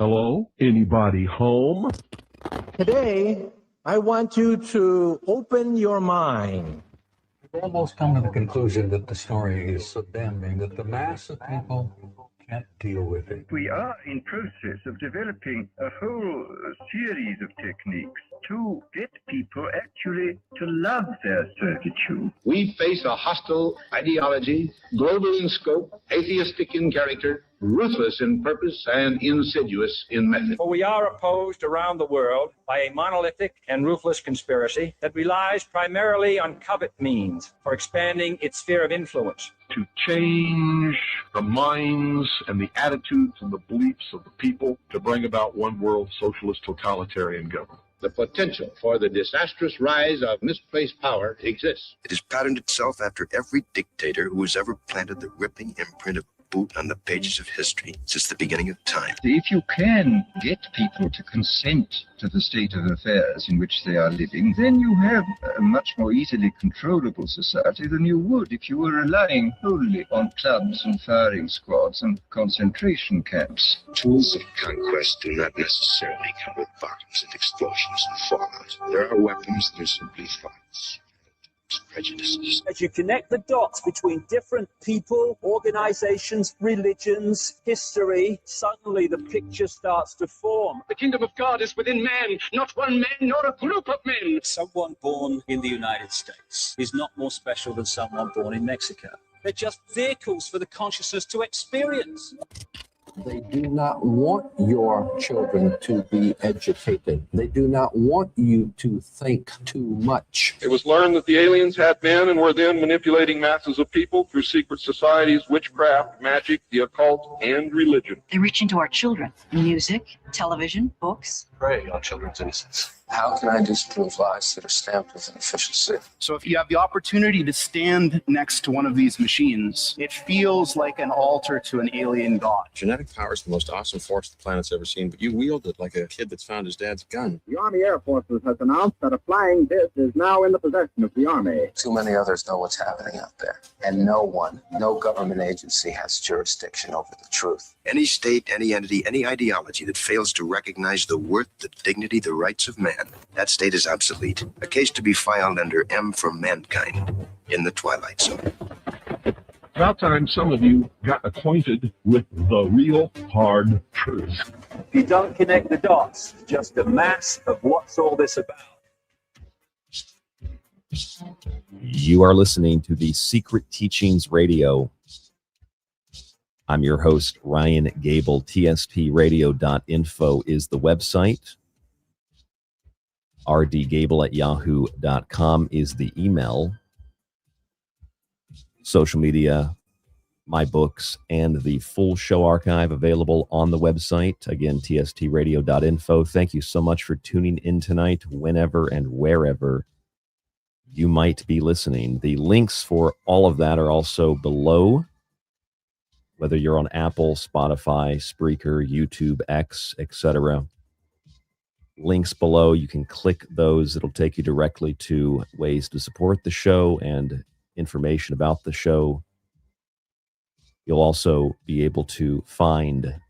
Hello? Anybody home? Today, I want you to open your mind. We've almost come to the conclusion that the story is so damning that the mass of people can't deal with it. We are in process of developing a whole series of techniques to get people actually to love their servitude. We face a hostile ideology, global in scope, atheistic in character, ruthless in purpose, and insidious in method. For we are opposed around the world by a monolithic and ruthless conspiracy that relies primarily on covert means for expanding its sphere of influence. To change the minds and the attitudes and the beliefs of the people to bring about one world socialist totalitarian government. The potential for the disastrous rise of misplaced power exists. It has patterned itself after every dictator who has ever planted the ripping imprint of boot on the pages of history since the beginning of time. If you can get people to consent to the state of affairs in which they are living, then you have a much more easily controllable society than you would if you were relying wholly on clubs and firing squads and concentration camps. Tools of conquest do not necessarily come with bombs and explosions and fallout. There are weapons that are simply thoughts. Prejudices. As you connect the dots between different people, organizations, religions, history, suddenly the picture starts to form. The kingdom of God is within man, not one man nor a group of men. Someone born in the United States is not more special than someone born in Mexico. They're just vehicles for the consciousness to experience. They do not want your children to be educated. They do not want you to think too much. It was learned that the aliens had been and were then manipulating masses of people through secret societies, witchcraft, magic, the occult, and religion. They reach into our children. Music, television, books. Prey on children's innocence. How can I disprove lies that are stamped with an efficiency? So if you have the opportunity to stand next to one of these machines, it feels like an altar to an alien god. Genetic power is the most awesome force the planet's ever seen, but you wield it like a kid that's found his dad's gun. The Army Air Forces has announced that a flying disc is now in the possession of the Army. Too many others know what's happening out there. And no government agency has jurisdiction over the truth. Any state, any entity, any ideology that fails to recognize the worth, the dignity, the rights of man, that state is obsolete. A case to be filed under M for Mankind in the Twilight Zone. About time some of you got acquainted with the real hard truth. If you don't connect the dots, just a mass of what's all this about. You are listening to the Secret Teachings Radio. I'm your host, Ryan Gable. TSTradio.info is the website. rdgable@yahoo.com is the email. Social media, my books, and the full show archive available on the website. Again, tstradio.info. Thank you so much for tuning in tonight, whenever and wherever you might be listening. The links for all of that are also below, whether you're on Apple, Spotify, Spreaker, YouTube, X, etc. Links below, you can click those. It'll take you directly to ways to support the show and information about the show. You'll also be able to find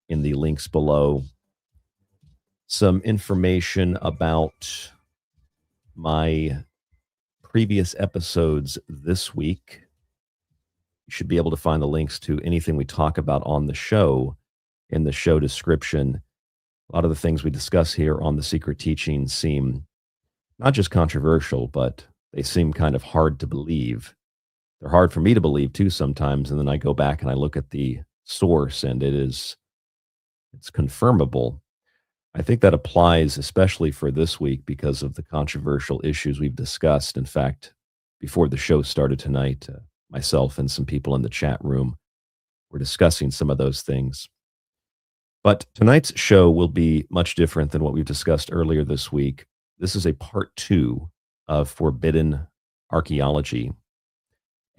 in the links below some information about my previous episodes this week. You should be able to find the links to anything we talk about on the show in the show description. A lot of the things we discuss here on The Secret Teachings seem not just controversial, but they seem kind of hard to believe. They're hard for me to believe too sometimes, and then I go back and I look at the source and it's confirmable. I think that applies especially for this week because of the controversial issues we've discussed. In fact, before the show started tonight, myself and some people in the chat room were discussing some of those things. But tonight's show will be much different than what we've discussed earlier this week. This is a part 2 of Forbidden Archeology.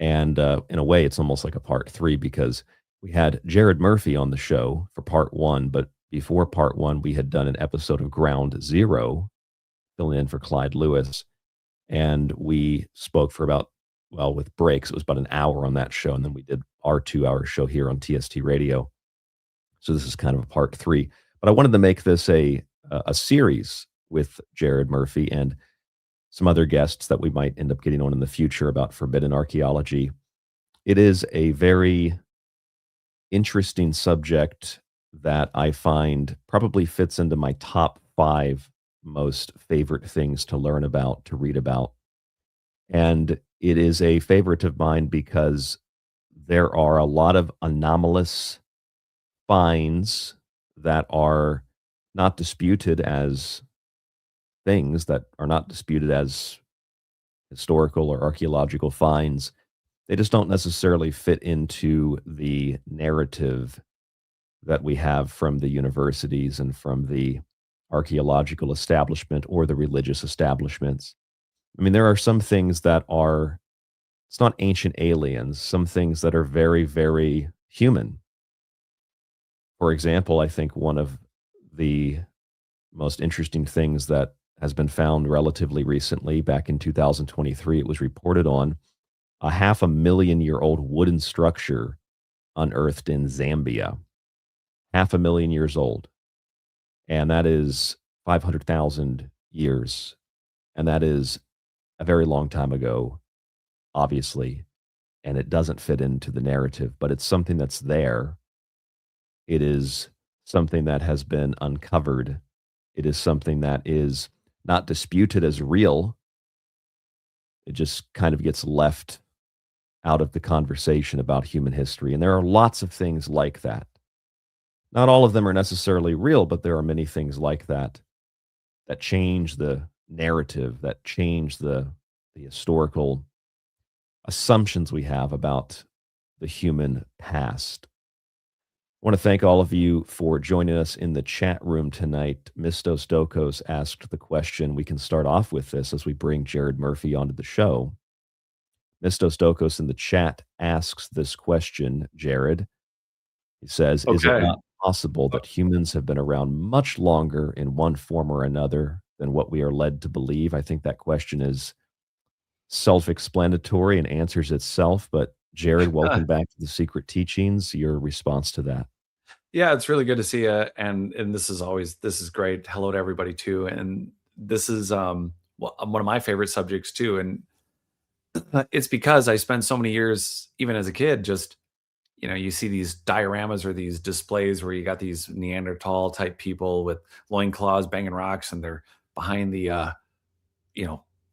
And in a way, it's almost like a part 3 because we had Jared Murphy on the show for part 1, but before part 1, we had done an episode of Ground Zero, filling in for Clyde Lewis. And we spoke for about, well, with breaks, it was about an hour on that show. And then we did our 2-hour show here on TST Radio. So this is kind of a part 3. But I wanted to make this a series with Jared Murphy and some other guests that we might end up getting on in the future about forbidden archaeology. It is a very interesting subject that I find probably fits into my top 5 most favorite things to learn about, to read about. And it is a favorite of mine because there are a lot of anomalous finds that are not disputed as things, that are not disputed as historical or archaeological finds. They just don't necessarily fit into the narrative that we have from the universities and from the archaeological establishment or the religious establishments. I mean, there are some things that are, it's not ancient aliens, some things that are very, very human. For example, I think one of the most interesting things that has been found relatively recently, back in 2023, it was reported on a 500,000-year-old wooden structure unearthed in Zambia. 500,000 years old. And that is 500,000 years. And that is a very long time ago, obviously. And it doesn't fit into the narrative, but it's something that's there. It is something that has been uncovered. It is something that is not disputed as real. It just kind of gets left out of the conversation about human history. And there are lots of things like that. Not all of them are necessarily real, but there are many things like that that change the narrative, that change the historical assumptions we have about the human past. I want to thank all of you for joining us in the chat room tonight. Mistos Dokos asked the question. We can start off with this as we bring Jared Murphy onto the show. Mistos Dokos in the chat asks this question, Jared. He says, Is it not possible that humans have been around much longer in one form or another than what we are led to believe? I think that question is self-explanatory and answers itself, but Jared, welcome back to the Secret Teachings. Your response to that? Yeah, it's really good to see you, and this is great. Hello to everybody too, and this is one of my favorite subjects too, and it's because I spent so many years, even as a kid, just you see these dioramas or these displays where you got these Neanderthal type people with loincloths banging rocks, and they're behind the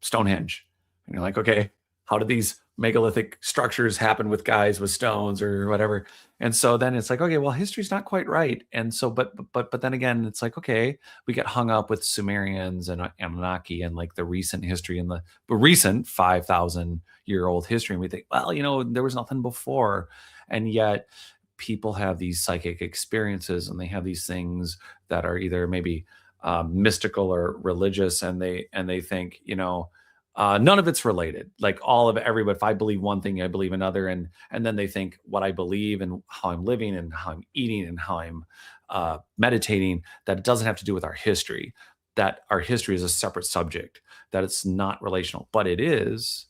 Stonehenge, and you're like, okay, how did these megalithic structures happen with guys with stones or whatever? And so then it's like, okay, well, history's not quite right. And so, but then again, it's like, okay, we get hung up with Sumerians and Anunnaki and like the recent history and the recent 5,000-year-old history. And we think, well, there was nothing before. And yet people have these psychic experiences and they have these things that are either maybe mystical or religious. And they think, none of it's related. Like everybody, if I believe one thing, I believe another. And then they think what I believe and how I'm living and how I'm eating and how I'm meditating, that it doesn't have to do with our history, that our history is a separate subject, that it's not relational, but it is,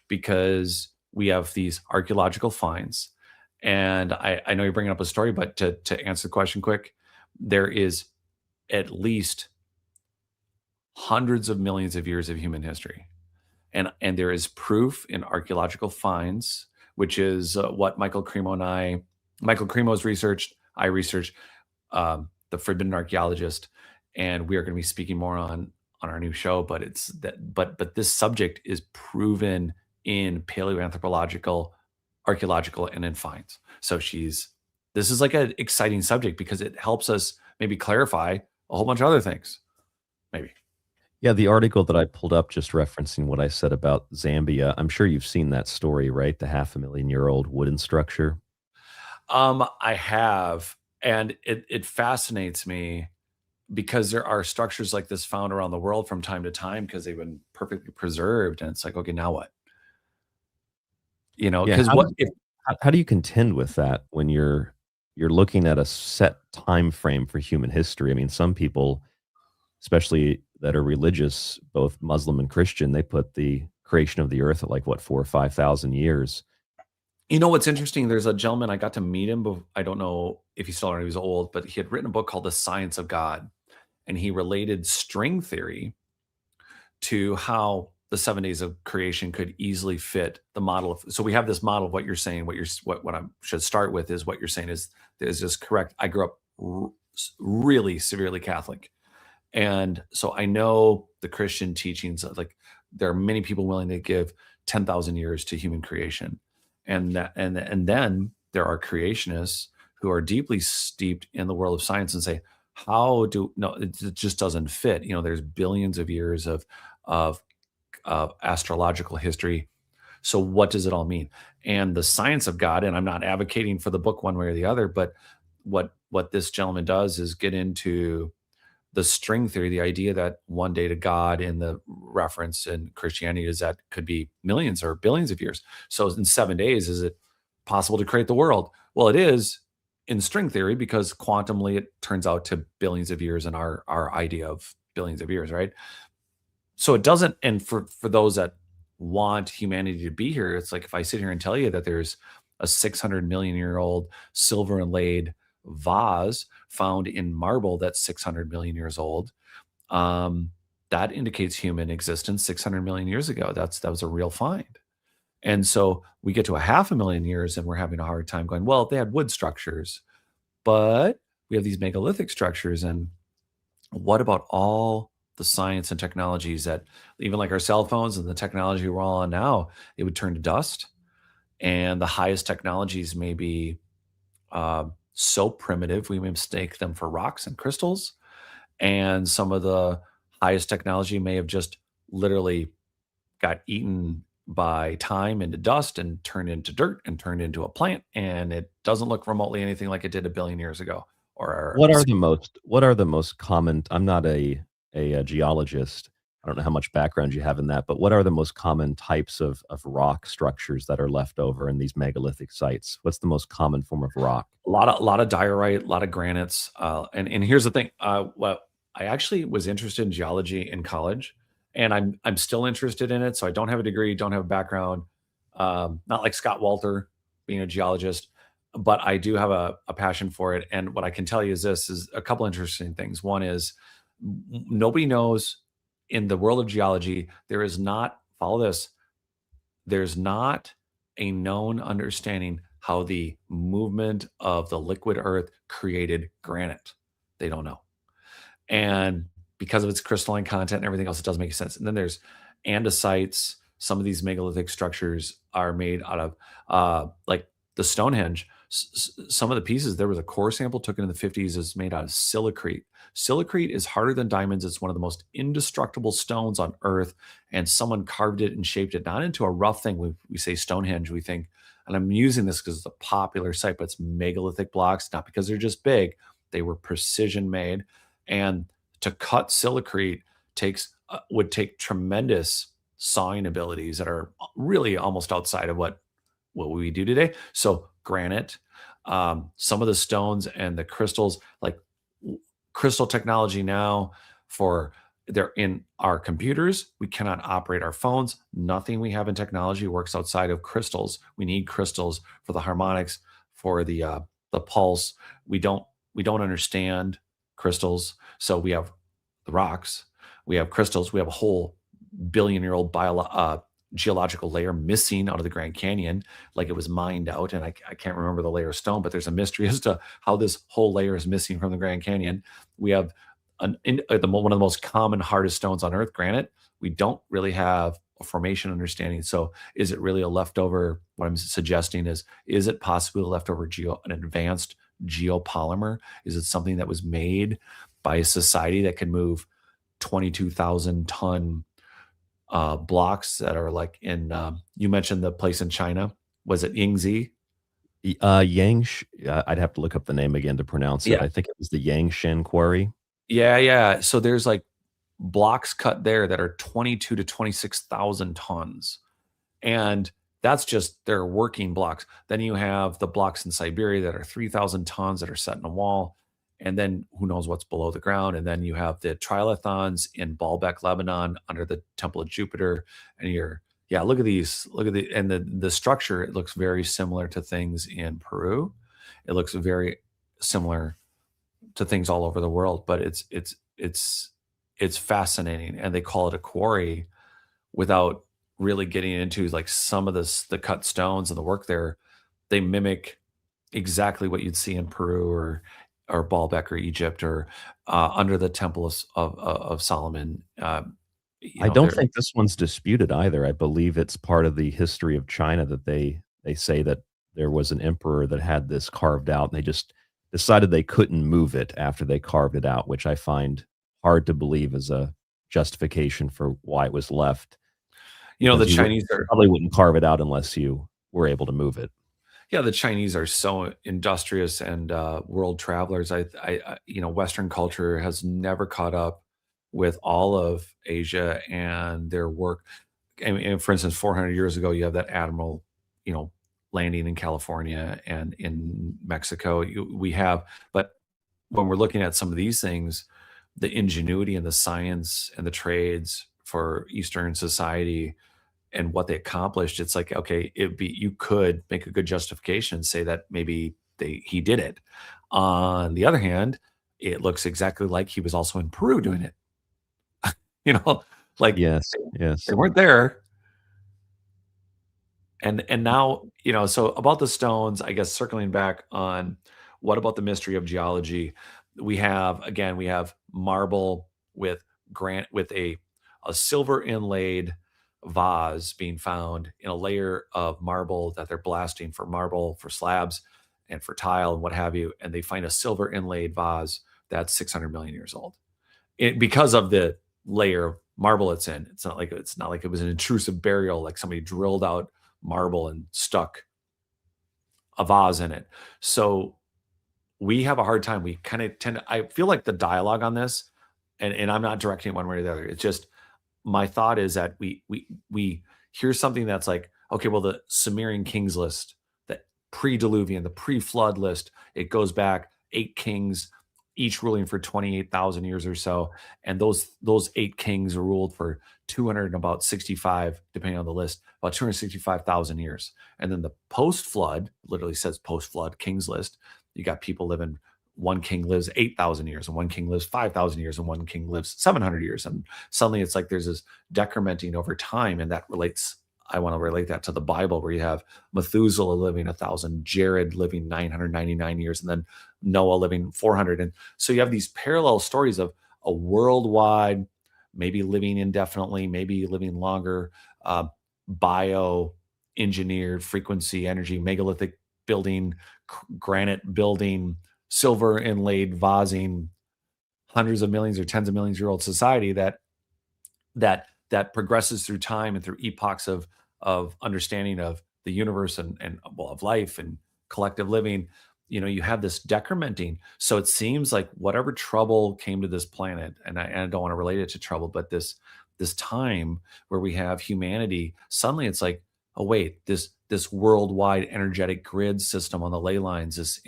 because we have these archaeological finds. And I know you're bringing up a story, but to answer the question quick, there is at least hundreds of millions of years of human history. And there is proof in archaeological finds, which is what Michael Cremo's researched. I researched the Forbidden Archaeologist, and we are going to be speaking more on our new show. But it's that, but this subject is proven in paleoanthropological, archaeological, and in finds. So this is like an exciting subject because it helps us maybe clarify a whole bunch of other things, maybe. Yeah, the article that I pulled up just referencing what I said about Zambia, I'm sure you've seen that story, right? The 500,000-year-old wooden structure. I have, and it fascinates me because there are structures like this found around the world from time to time because they've been perfectly preserved, and it's like, okay, now what? Because how do you contend with that when you're looking at a set time frame for human history? I mean, some people, especially that are religious, both Muslim and Christian, they put the creation of the earth at like 4,000 or 5,000 years. You know what's interesting? There's a gentleman, I got to meet him, but I don't know if he's still around. He was old, but he had written a book called The Science of God, and he related string theory to how the 7 days of creation could easily fit the model of. So we have this model of what you're saying. What I should start with is what you're saying is just correct. I grew up really severely Catholic, and so I know the Christian teachings. Like there are many people willing to give 10,000 years to human creation, and then there are creationists who are deeply steeped in the world of science and say, it just doesn't fit. There's billions of years of astrological history. So what does it all mean? And the science of God, and I'm not advocating for the book one way or the other, but what this gentleman does is get into the string theory, the idea that one day to God in the reference in Christianity is that could be millions or billions of years. So in 7 days, is it possible to create the world? Well, it is in string theory, because quantumly it turns out to billions of years in our idea of billions of years, right? So it doesn't, and for those that want humanity to be here, it's like if I sit here and tell you that there's a 600 million year old silver inlaid vase found in marble that's 600 million years old, that indicates human existence 600 million years ago. That was a real find. And so we get to 500,000 years and we're having a hard time going, well, they had wood structures, but we have these megalithic structures. And what about all the science and technologies that, even like our cell phones and the technology we're all on now, it would turn to dust? And the highest technologies may be so primitive, we may mistake them for rocks and crystals. And some of the highest technology may have just literally got eaten by time into dust and turned into dirt and turned into a plant. And it doesn't look remotely anything like it did a billion years ago. What are the most common? I'm not a geologist. I don't know how much background you have in that, but what are the most common types of rock structures that are left over in these megalithic sites? What's the most common form of rock? A lot of diorite, a lot of granites. And here's the thing. What I actually was interested in geology in college, and I'm still interested in it. So I don't have a degree, don't have a background, not like Scott Walter being a geologist, but I do have a passion for it. And what I can tell you is this is a couple interesting things. One is nobody knows in the world of geology, there is not, follow this, there's not a known understanding how the movement of the liquid earth created granite. They don't know. And because of its crystalline content and everything else, it doesn't make sense. And then there's andesites. Some of these megalithic structures are made out of like the Stonehenge. Some of the pieces, there was a core sample taken in the 50s, is made out of silicrete. Silicrete is harder than diamonds. It's one of the most indestructible stones on earth. And someone carved it and shaped it, not into a rough thing. We say Stonehenge, we think, and I'm using this because it's a popular site, but it's megalithic blocks, not because they're just big. They were precision made. And to cut silicrete would take tremendous sawing abilities that are really almost outside of what we do today. So granite, some of the stones and the crystals, like crystal technology now, they're in our computers. We cannot operate our phones. Nothing we have in technology works outside of crystals. We need crystals for the harmonics, for the pulse. We don't understand crystals. So we have the rocks, we have crystals, we have a whole billion-year-old geological layer missing out of the Grand Canyon, like it was mined out. And I can't remember the layer of stone, but there's a mystery as to how this whole layer is missing from the Grand Canyon. We have one of the most common, hardest stones on earth, granite. We don't really have a formation understanding. So is it really a leftover? What I'm suggesting is it possibly a leftover an advanced geopolymer? Is it something that was made by a society that can move 22,000 ton blocks that are like in, you mentioned the place in China. Was it Yingzi? I'd have to look up the name again to pronounce it. Yeah. I think it was the Yangshan quarry. Yeah. So there's like blocks cut there that are 22 to 26,000 tons. And that's just their working blocks. Then you have the blocks in Siberia that are 3,000 tons that are set in a wall. And then who knows what's below the ground. And then you have the trilithons in Baalbek, Lebanon, under the Temple of Jupiter. And you're Yeah, look at these. Look at and the structure. It looks very similar to things in Peru. It looks very similar to things all over the world. But it's fascinating, and they call it a quarry without really getting into like some of the cut stones and the work there. They mimic exactly what you'd see in Peru or Baalbek or Egypt or under the Temple of Solomon. I don't think this one's disputed either. I believe it's part of the history of China that they say that there was an emperor that had this carved out, and they just decided they couldn't move it after they carved it out, which I find hard to believe as a justification for why it was left. You know, the Because Chinese probably wouldn't carve it out unless you were able to move it. Yeah, the Chinese are so industrious and world travelers. Western culture has never caught up with all of Asia and their work. And for instance, 400 years ago, you have that admiral, landing in California and in Mexico. But when we're looking at some of these things, the ingenuity and the science and the trades for Eastern society and what they accomplished, it's like, okay, you could make a good justification and say that maybe he did it. On the other hand, it looks exactly like he was also in Peru doing it. Yes. They weren't there. And now, so about the stones, I guess circling back on what about the mystery of geology? We have marble with a silver inlaid vase being found in a layer of marble that they're blasting for marble, for slabs, and for tile and what have you. And they find a silver inlaid vase that's 600 million years old. Because of the layer of marble it's in. It's not like it was an intrusive burial, like somebody drilled out marble and stuck a vase in it. So we have a hard time. We kind of I feel like the dialogue on this, and I'm not directing it one way or the other. It's just, my thought is that we hear something that's like, okay, well, the Sumerian kings list, the pre-Diluvian, the pre-flood list, it goes back 8 kings, each ruling for 28,000 years or so, and those 8 kings ruled for 265, depending on the list, about 265,000 years. And then the post-flood, literally says post-flood kings list, you got people living. One king lives 8,000 years, and one king lives 5,000 years, and one king lives 700 years. And suddenly it's like there's this decrementing over time. And that relates, I want to relate that to the Bible, where you have Methuselah living 1,000, Jared living 999 years, and then Noah living 400. And so you have these parallel stories of a worldwide, maybe living indefinitely, maybe living longer, bio-engineered frequency energy, megalithic building, granite building, silver inlaid vasing, hundreds of millions or tens of millions year old society that progresses through time and through epochs of understanding of the universe and of life and collective living. You have this decrementing. So it seems like whatever trouble came to this planet, and I don't want to relate it to trouble, but this time where we have humanity, suddenly it's like, oh wait, this worldwide energetic grid system on the ley lines, it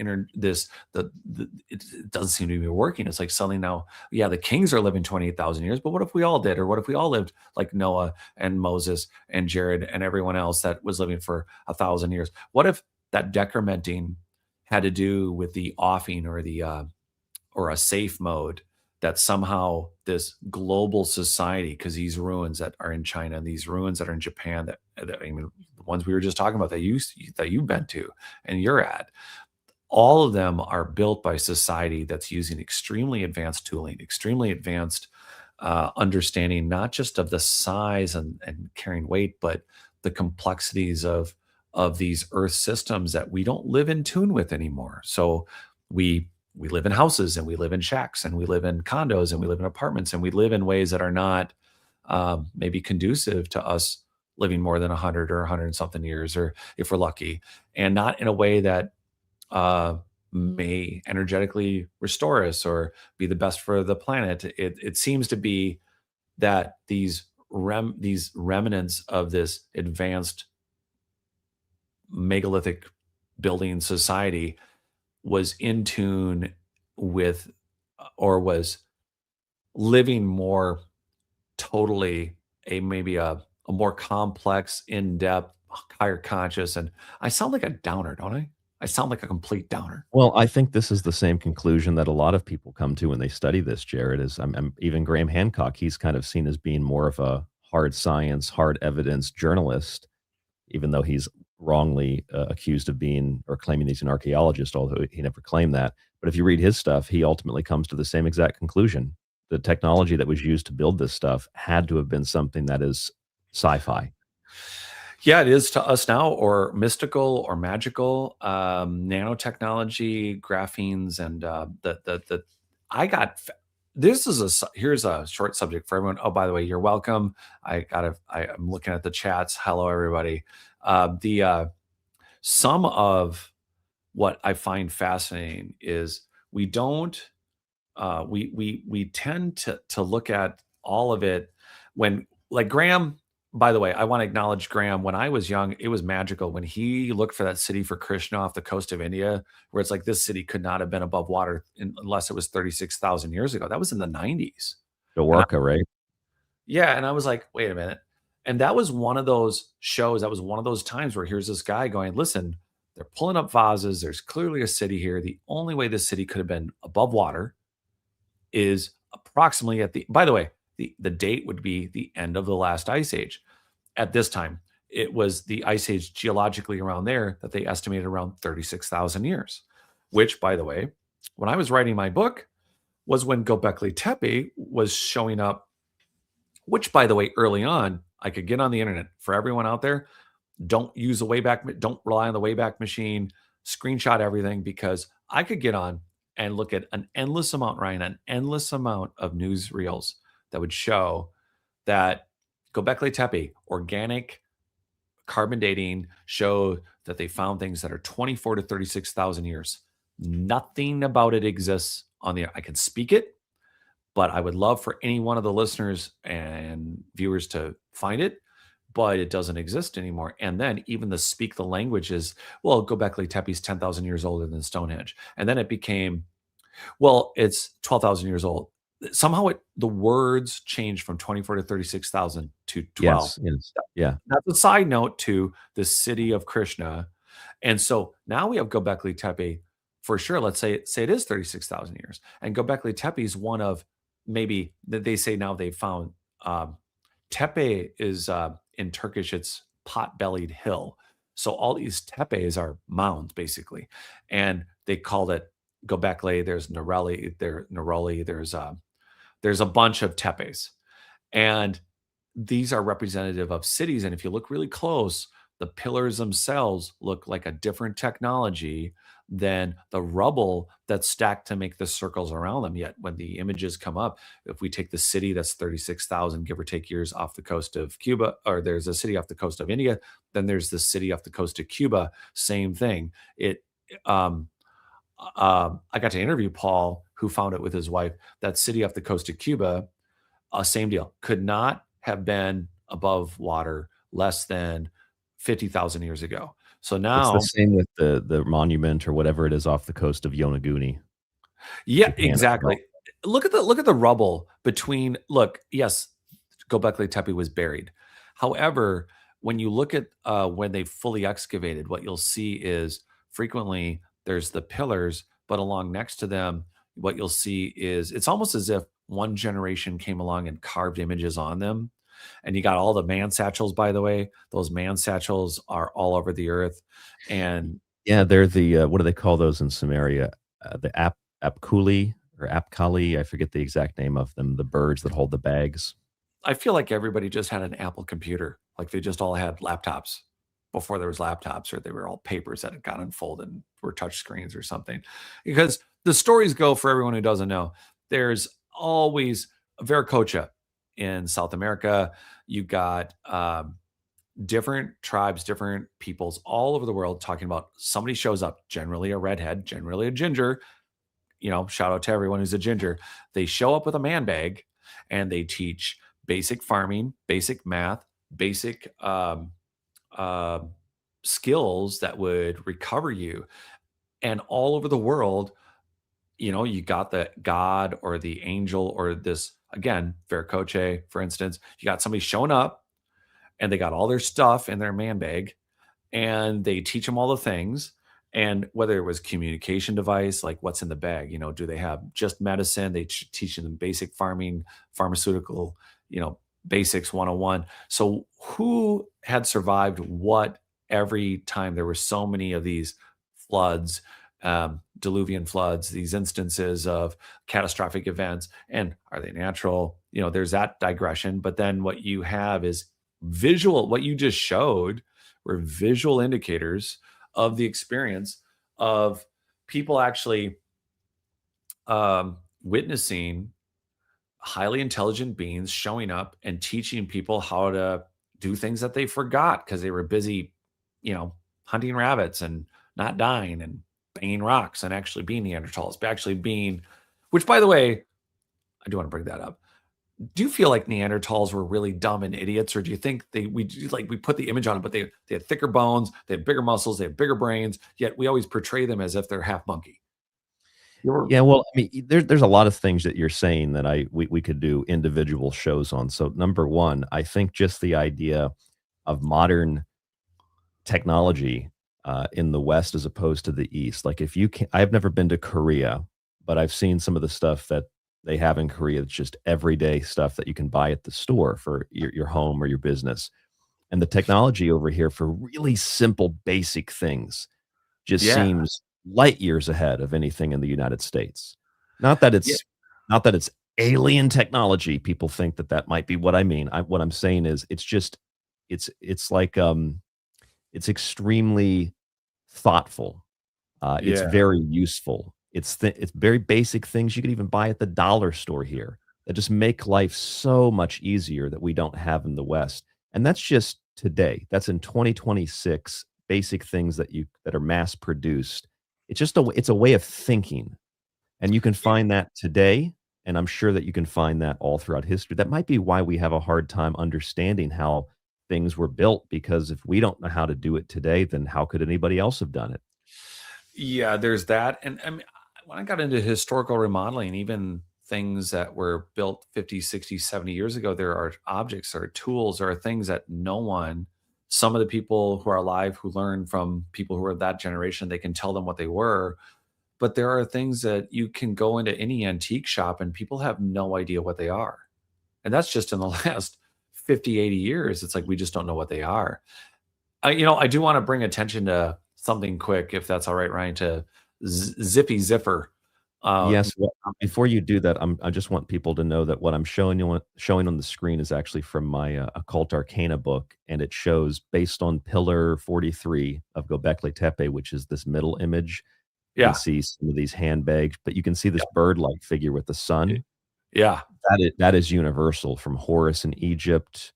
doesn't seem to be working. It's like suddenly now, yeah, the kings are living 28,000 years, but what if we all did? Or what if we all lived like Noah and Moses and Jared and everyone else that was living for 1,000 years? What if that decrementing had to do with the offing or or a safe mode, that somehow this global society, because these ruins that are in China and these ruins that are in Japan, that the ones we were just talking about that you've been to and you're at, all of them are built by society that's using extremely advanced tooling, extremely advanced understanding, not just of the size and carrying weight, but the complexities of these earth systems that we don't live in tune with anymore. So we live in houses, and we live in shacks, and we live in condos, and we live in apartments, and we live in ways that are not maybe conducive to us living more than 100 or 100 and something years, or if we're lucky, and not in a way that may energetically restore us or be the best for the planet. It seems to be that these remnants of this advanced megalithic building society was in tune with, or was living more totally maybe a a more complex, in-depth, higher conscious. And I sound like a downer, don't I? I sound like a complete downer. Well, I think this is the same conclusion that a lot of people come to when they study this, Jared, is even Graham Hancock, he's kind of seen as being more of a hard science, hard evidence journalist, even though he's wrongly accused of being or claiming he's an archaeologist, although he never claimed that. But if you read his stuff, he ultimately comes to the same exact conclusion. The technology that was used to build this stuff had to have been something that is sci-fi. Yeah, it is to us now, or mystical or magical, nanotechnology, graphenes, and I got. Here's a short subject for everyone. Oh, by the way, you're welcome. I'm looking at the chats. Hello, everybody. Some of what I find fascinating is we don't. We tend to look at all of it when, like, Graham. By the way, I want to acknowledge Graham. When I was young, it was magical when he looked for that city for Krishna off the coast of India, where it's like this city could not have been above water unless it was 36,000 years ago. That was in the 90s. Dwarka, right? Yeah, and I was like, wait a minute. And that was one of those shows. That was one of those times where here's this guy going, listen, they're pulling up vases. There's clearly a city here. The only way this city could have been above water is approximately by the way, the date would be the end of the last ice age. At this time, it was the ice age geologically around there that they estimated around 36,000 years, which, by the way, when I was writing my book, was when Göbekli Tepe was showing up, which, by the way, early on, I could get on the internet. For everyone out there, don't rely on the Wayback Machine, screenshot everything, because I could get on and look at an endless amount of newsreels that would show that Göbekli Tepe, organic carbon dating, show that they found things that are 24 to 36,000 years. Nothing about it exists on the. I can speak it, but I would love for any one of the listeners and viewers to find it, but it doesn't exist anymore. And then even the speak the language is, well, Göbekli Tepe is 10,000 years older than Stonehenge. And then it became, well, it's 12,000 years old. Somehow the words changed from 24 to 36,000 to 12. Yes. Yeah. That's a side note to the city of Krishna. And so now we have Göbekli Tepe for sure. Let's say it is 36,000 years. And Göbekli Tepe is one of, maybe they say now they found, Tepe is in Turkish, it's pot-bellied hill. So all these tepes are mounds basically. And they called it Göbekli. There's Neroli, there's a bunch of tepes, and these are representative of cities. And if you look really close, the pillars themselves look like a different technology than the rubble that's stacked to make the circles around them. Yet when the images come up, if we take the city that's 36,000, give or take, years off the coast of Cuba, or there's a city off the coast of India, then there's the city off the coast of Cuba, same thing. I got to interview Paul, who found it with his wife. That city off the coast of Cuba, same deal, could not have been above water less than 50,000 years ago. So now it's the same with the monument or whatever it is off the coast of Yonaguni. Yeah, exactly. Look at the rubble between. Look, yes, Göbekli Tepe was buried. However, when you look at when they fully excavated, what you'll see is frequently there's the pillars, but along next to them, what you'll see is it's almost as if one generation came along and carved images on them. And you got all the man satchels, by the way. Those man satchels are all over the earth. And yeah, they're the, what do they call those in Samaria? The Apkuli or Apkali. I forget the exact name of them. The birds that hold the bags. I feel like everybody just had an Apple computer. Like they just all had laptops before there was laptops, or they were all papers that had got unfolded and were touch screens or something. Because the stories go, for everyone who doesn't know, there's always Viracocha in South America. You got different tribes, different peoples all over the world talking about somebody shows up, generally a redhead, generally a ginger. You know, shout out to everyone who's a ginger. They show up with a man bag and they teach basic farming, basic math, basic skills that would recover you. And all over the world, you know, you got the god or the angel or this, again, Viracocha, for instance, you got somebody showing up and they got all their stuff in their man bag, and they teach them all the things. And whether it was communication device, like what's in the bag, do they have just medicine? They teach them basic farming, pharmaceutical, basics 101. So who had survived what every time there were so many of these floods, diluvian floods, these instances of catastrophic events, and are they natural? There's that digression. But then what you have is what you just showed were visual indicators of the experience of people actually witnessing highly intelligent beings showing up and teaching people how to do things that they forgot because they were busy, hunting rabbits and not dying and banging rocks and actually being Neanderthals, but actually being, which by the way, I do want to bring that up. Do you feel like Neanderthals were really dumb and idiots, or do you think we put the image on them, but they had thicker bones, they had bigger muscles, they had bigger brains, yet we always portray them as if they're half monkey? Yeah, well, I mean, there's a lot of things that you're saying that we could do individual shows on. So number one, I think just the idea of modern technology in the West as opposed to the East. Like if you can, I've never been to Korea, but I've seen some of the stuff that they have in Korea. It's just everyday stuff that you can buy at the store for your home or your business. And the technology over here for really simple, basic things just seems light years ahead of anything in the United States. Not that it's alien technology. People think that might be what I mean. What I'm saying is it's like it's extremely thoughtful. It's very useful. It's very basic things you could even buy at the dollar store here that just make life so much easier that we don't have in the West. And that's just today. That's in 2026. Basic things that are mass produced. It's a way of thinking, and you can find that today. And I'm sure that you can find that all throughout history. That might be why we have a hard time understanding how things were built, because if we don't know how to do it today, then how could anybody else have done it? Yeah, there's that. And I mean, when I got into historical remodeling, even things that were built 50, 60, 70 years ago, there are objects or tools or things that some of the people who are alive who learn from people who are that generation, they can tell them what they were. But there are things that you can go into any antique shop and people have no idea what they are. And that's just in the last 50, 80 years. It's like, we just don't know what they are. I do want to bring attention to something quick, if that's all right, Ryan, to Zippy Zipper. Yes. Well, before you do that, I just want people to know that what I'm showing on the screen is actually from my Occult Arcana book, and it shows based on Pillar 43 of Göbekli Tepe, which is this middle image. You can see some of these handbags, but you can see this bird-like figure with the sun. Yeah, that is universal from Horus in Egypt.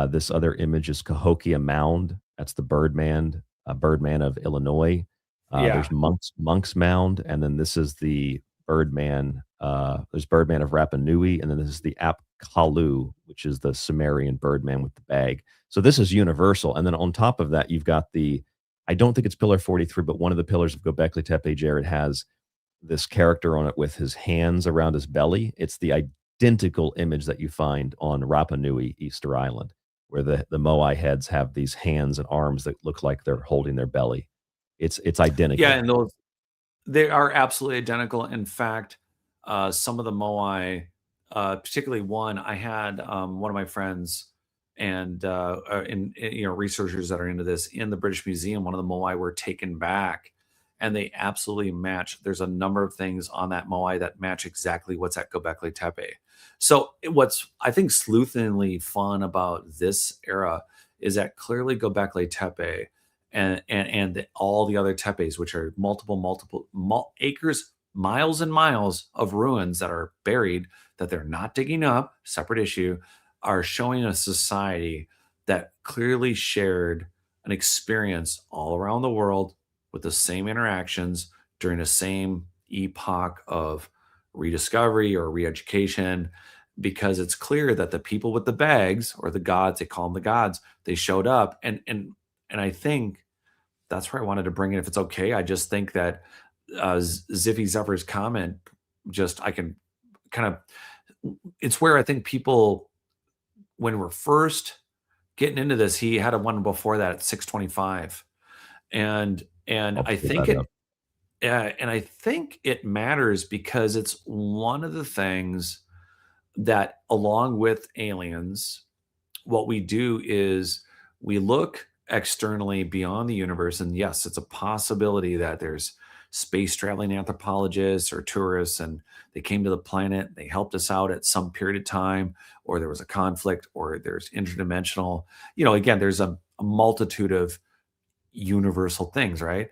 This other image is Cahokia Mound. That's the Birdman of Illinois. There's Monk's Mound, and then this is the Birdman. There's Birdman of Rapa Nui, and then this is the Ap Kalu, which is the Sumerian Birdman with the bag. So this is universal. And then on top of that, you've got I don't think it's Pillar 43, but one of the pillars of Göbekli Tepe, Jared, has this character on it with his hands around his belly. It's the identical image that you find on Rapa Nui, Easter Island, where the Moai heads have these hands and arms that look like they're holding their belly. It's identical. Yeah, and they are absolutely identical. In fact, some of the Moai, particularly one, I had one of my friends and researchers that are into this in the British Museum. One of the Moai were taken back, and they absolutely match. There's a number of things on that Moai that match exactly what's at Göbekli Tepe. So what's, I think, sleuthingly fun about this era is that clearly Göbekli Tepe and all the other tepes, which are multiple acres, miles and miles of ruins that are buried, that they're not digging up, separate issue, are showing a society that clearly shared an experience all around the world with the same interactions during the same epoch of rediscovery or re-education, because it's clear that the people with the bags, or the gods, they call them the gods, they showed up. And I think that's where I wanted to bring it, if it's okay. I just think that Zippy Zephyr's comment, I can kind of, it's where I think people, when we're first getting into this, he had a one before that at 625, and I'll I pull think that up. and I think it matters because it's one of the things that, along with aliens, what we do is we look externally beyond the universe, and yes, it's a possibility that there's space traveling anthropologists or tourists, and they came to the planet, they helped us out at some period of time, or there was a conflict, or there's interdimensional, again, there's a multitude of universal things, right?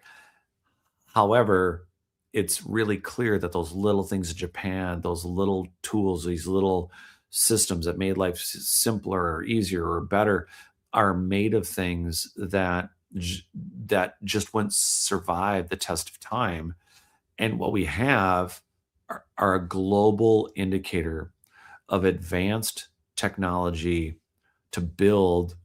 However, it's really clear that those little things in Japan, those little tools, these little systems that made life simpler or easier or better, are made of things that that just wouldn't survive the test of time. And what we have are a global indicator of advanced technology to build,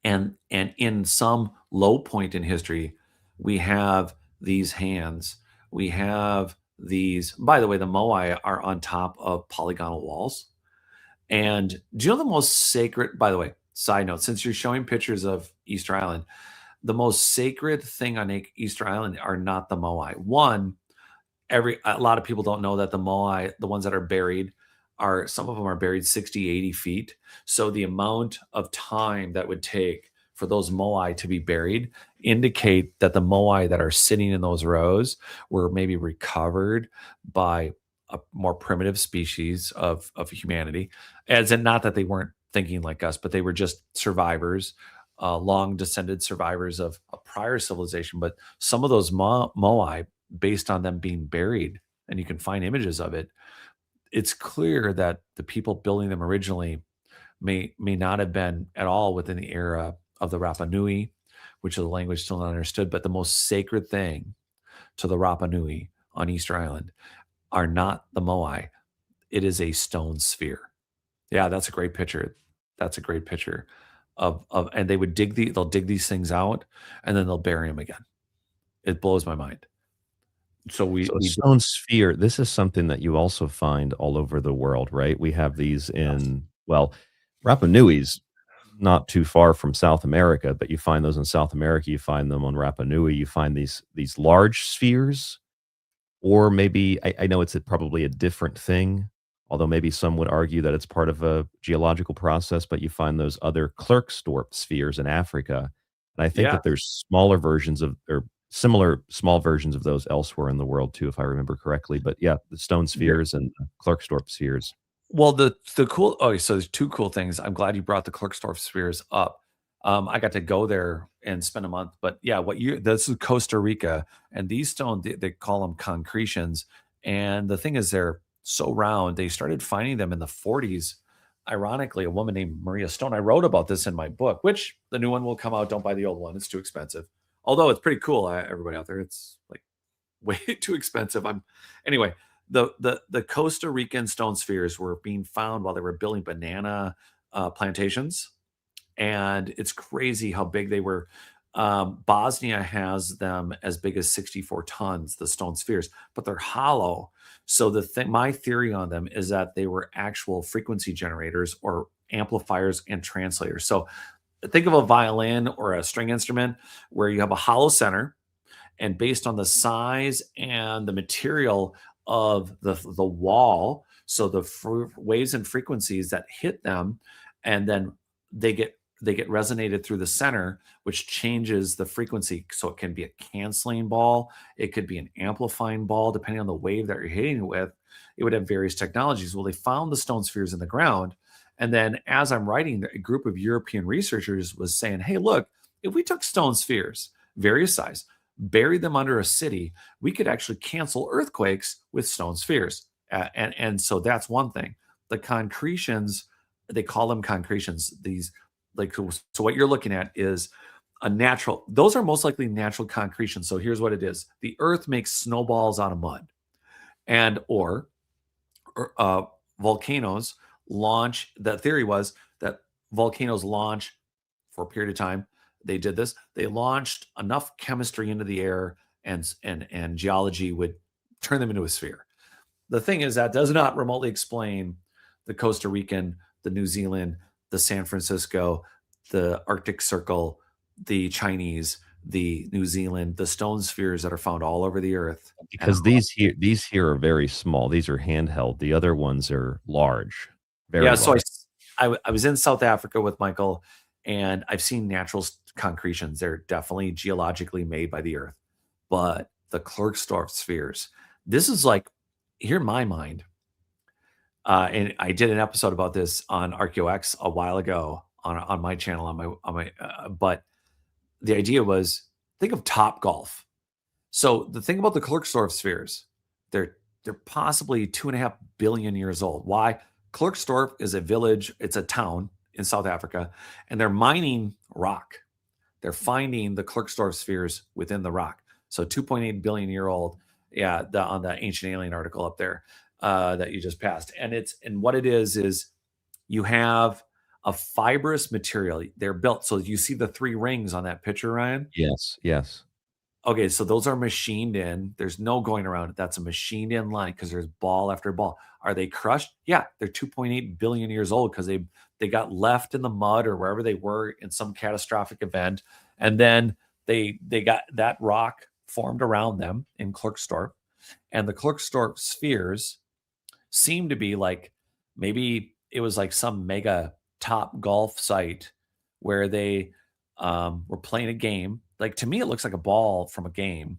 and in some low point in history, we have these hands. We have these. By the way, the Moai are on top of polygonal walls. And do you know the most sacred? By the way, side note: since you're showing pictures of Easter Island, the most sacred thing on Easter Island are not the Moai. One, a lot of people don't know that the Moai, the ones that are buried, some of them are buried 60, 80 feet. So the amount of time that would take for those Moai to be buried indicate that the Moai that are sitting in those rows were maybe recovered by a more primitive species of humanity. As in, not that they weren't thinking like us, but they were just survivors, long descended survivors of a prior civilization. But some of those Moai, based on them being buried, and you can find images of it, it's clear that the people building them originally may not have been at all within the era of the Rapa Nui, which is a language still not understood. But the most sacred thing to the Rapa Nui on Easter Island are not the Moai. It is a stone sphere. Yeah, that's a great picture. That's a great picture of and they'll dig these things out, and then they'll bury them again. It blows my mind. So a stone sphere, this is something that you also find all over the world, right? We have these Rapa Nui's not too far from South America, but you find those in South America, you find them on Rapa Nui, you find these large spheres, or maybe, I know it's probably a different thing, although maybe some would argue that it's part of a geological process, but you find those other Klerksdorp spheres in Africa. And I think Yeah. that there's smaller versions or similar small versions of those elsewhere in the world too, if I remember correctly. But yeah, the stone spheres and Klerksdorp spheres. Well, the cool. Oh, so there's two cool things. I'm glad you brought the Klerksdorp spheres up. I got to go there and spend a month. But yeah, this is Costa Rica, and these stone they call them concretions. And the thing is, they're so round. They started finding them in the 40s. Ironically, a woman named Maria Stone. I wrote about this in my book, which the new one will come out. Don't buy the old one; it's too expensive. Although it's pretty cool. Everybody out there, it's like way too expensive. Anyway. The Costa Rican stone spheres were being found while they were building banana plantations, and it's crazy how big they were. Bosnia has them as big as 64 tons, the stone spheres, but they're hollow. So my theory on them is that they were actual frequency generators or amplifiers and translators. So think of a violin or a string instrument where you have a hollow center, and based on the size and the material of the wall, so the waves and frequencies that hit them, and then they get resonated through the center, which changes the frequency. So it can be a canceling ball, it could be an amplifying ball, depending on the wave that you're hitting it with. It would have various technologies. Well, they found the stone spheres in the ground, and then as I'm writing, a group of European researchers was saying, hey, look, if we took stone spheres, various size, buried them under a city, we could actually cancel earthquakes with stone spheres. And so that's one thing. The concretions, they call them concretions. These, so what you're looking at is those are most likely natural concretions. So here's what it is. The earth makes snowballs out of mud, or volcanoes launch. The theory was that volcanoes launch for a period of time. They did this. They launched enough chemistry into the air, and geology would turn them into a sphere. The thing is, that does not remotely explain the Costa Rican, the New Zealand, the San Francisco, the Arctic Circle, the Chinese, the New Zealand, the stone spheres that are found all over the earth. Because these here are very small. These are handheld. The other ones are large, very yeah, so large. I was in South Africa with Michael, and I've seen natural concretions. They're definitely geologically made by the earth. But the Klerksdorf spheres, this is like, here in my mind, and I did an episode about this on ArcheoX a while ago on my channel, but the idea was, think of Top Golf. So the thing about the Klerksdorf spheres, they're possibly 2.5 billion years old. Why? Klerksdorf is a village, it's a town in South Africa, and they're mining rock. They're finding the Klerksdorf spheres within the rock. So 2.8 billion year old, yeah, on the Ancient Alien article up there that you just passed. And what it is you have a fibrous material. They're built. So you see the 3 rings on that picture, Ryan? Yes, yes. Okay, so those are machined in. There's no going around it. That's a machined in line because there's ball after ball. Are they crushed? Yeah, they're 2.8 billion years old because they got left in the mud or wherever they were in some catastrophic event, and then they got that rock formed around them in Klerksdorf, and the Klerksdorf spheres seem to be like, maybe it was like some mega top golf site where they were playing a game. Like, to me, it looks like a ball from a game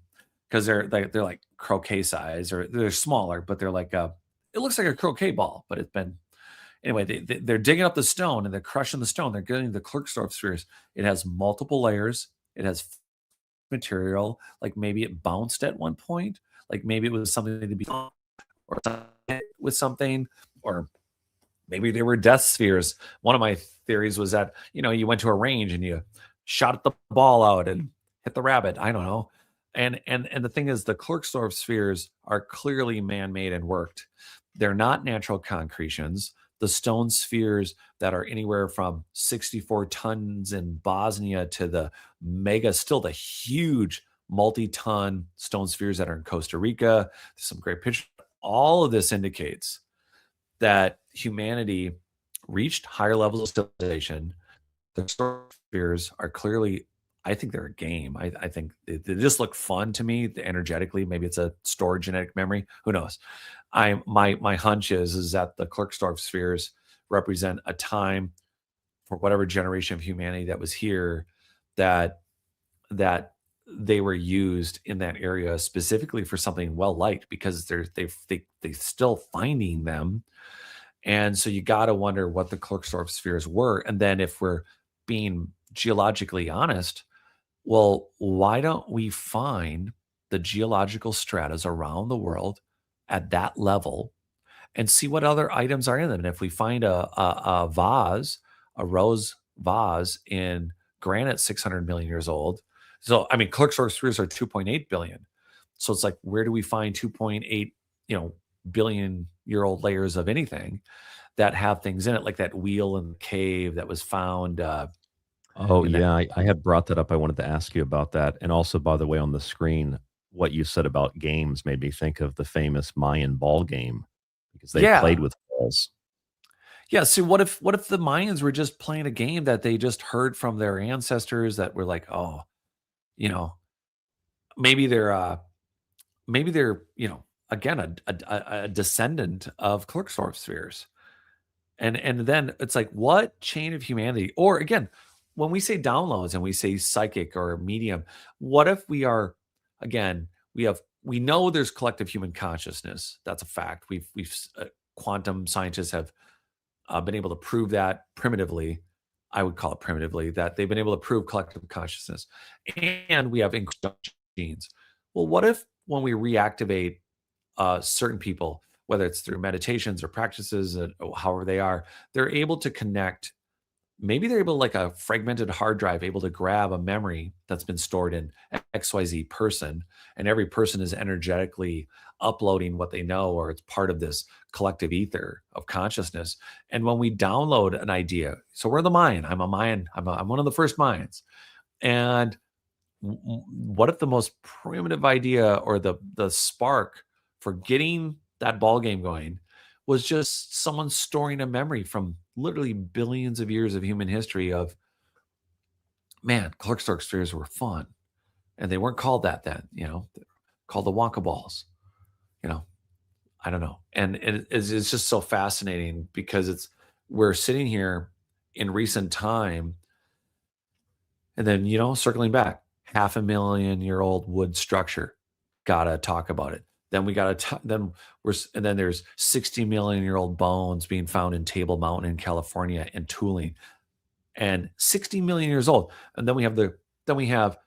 because they're like croquet size, or they're smaller, but they're like it looks like a croquet ball, but it's been anyway. They're digging up the stone and they're crushing the stone. They're getting the Klerksdorf spheres. It has multiple layers. It has material. Like maybe it bounced at one point. Like maybe it was something to be or with something, or maybe they were death spheres. One of my theories was that, you went to a range and you shot the ball out and hit the rabbit. I don't know. And the thing is, the Klerksdorf spheres are clearly man-made and worked. They're not natural concretions. The stone spheres that are anywhere from 64 tons in Bosnia to the the huge multi-ton stone spheres that are in Costa Rica. There's some great pictures. All of this indicates that humanity reached higher levels of civilization. The spheres are clearly, I think they're a game. I think they just look fun to me energetically. Maybe it's a stored genetic memory. Who knows? My hunch is that the Klerksdorf spheres represent a time for whatever generation of humanity that was here, that they were used in that area specifically for something well liked, because they're still finding them. And so you got to wonder what the Klerksdorf spheres were. And then if we're being geologically honest, well, why don't we find the geological stratas around the world at that level and see what other items are in them? And if we find a vase, a rose vase in granite 600 million years old. So, I mean, Klerksdorf spheres are 2.8 billion. So it's like, where do we find 2.8, billion year old layers of anything that have things in it, like that wheel in the cave that was found? Oh, yeah. I had brought that up. I wanted to ask you about that. And also, by the way, on the screen, what you said about games made me think of the famous Mayan ball game, because they played with balls. Yeah. So what if the Mayans were just playing a game that they just heard from their ancestors that were like, oh, maybe they're again a descendant of Klerksdorf spheres. And then it's like, what chain of humanity? Or again, when we say downloads and we say psychic or medium, what if we are, again, we know there's collective human consciousness. That's a fact. We've quantum scientists have been able to prove that primitively. I would call it primitively, that they've been able to prove collective consciousness. And we have genes. Well, what if when we reactivate certain people, whether it's through meditations or practices, or however they are, they're able to connect. Maybe they're able, like a fragmented hard drive, able to grab a memory that's been stored in XYZ person, and every person is energetically uploading what they know, or it's part of this collective ether of consciousness. And when we download an idea, so we're the Mayan, I'm a Mayan, I'm one of the first Mayans. And what if the most primitive idea, or the spark for getting that ball game going, was just someone storing a memory from literally billions of years of human history of man, Clarksdorp spheres were fun, and they weren't called that then. They're called the Wonka balls. I don't know, and it's just so fascinating because we're sitting here in recent time, and then circling back, 500,000-year-old wood structure, gotta talk about it. Then we gotta and then there's 60-million-year-old bones being found in Table Mountain in California and tooling, and 60 million years old. And then we have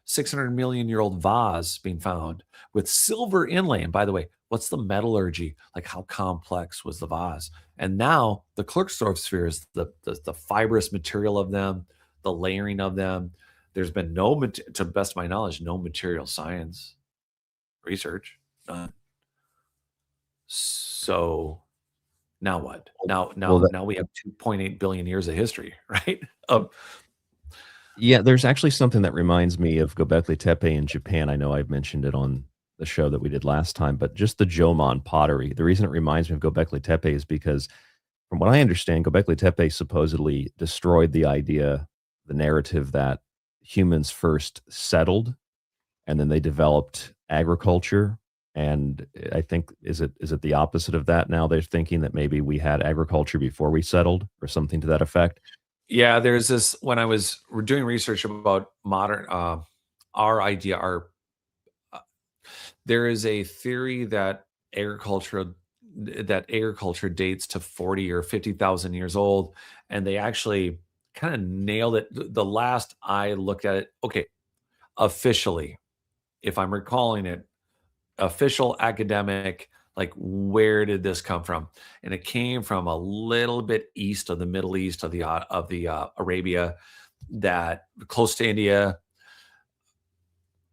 600-million-year-old vase being found with silver inlay. And by the way, what's the metallurgy? Like, how complex was the vase? And now the Klerksdorf spheres, the fibrous material of them, the layering of them, there's been to the best of my knowledge, no material science research done. So now what? Now we have 2.8 billion years of history, right? Yeah, there's actually something that reminds me of Göbekli Tepe in Japan. I know I've mentioned it on the show that we did last time, but just the Jomon pottery. The reason it reminds me of Göbekli Tepe is because, from what I understand, Göbekli Tepe supposedly destroyed the narrative that humans first settled, and then they developed agriculture. And I think, is it the opposite of that now? They're thinking that maybe we had agriculture before we settled, or something to that effect. Yeah, there's this, when I was doing research about modern there is a theory that agriculture dates to 40 or 50,000 years old, and they actually kind of nailed it. The last I looked at it, okay, officially, if I'm recalling it, official academic, like, where did this come from? And it came from a little bit east of the Middle East of the Arabia, that close to India.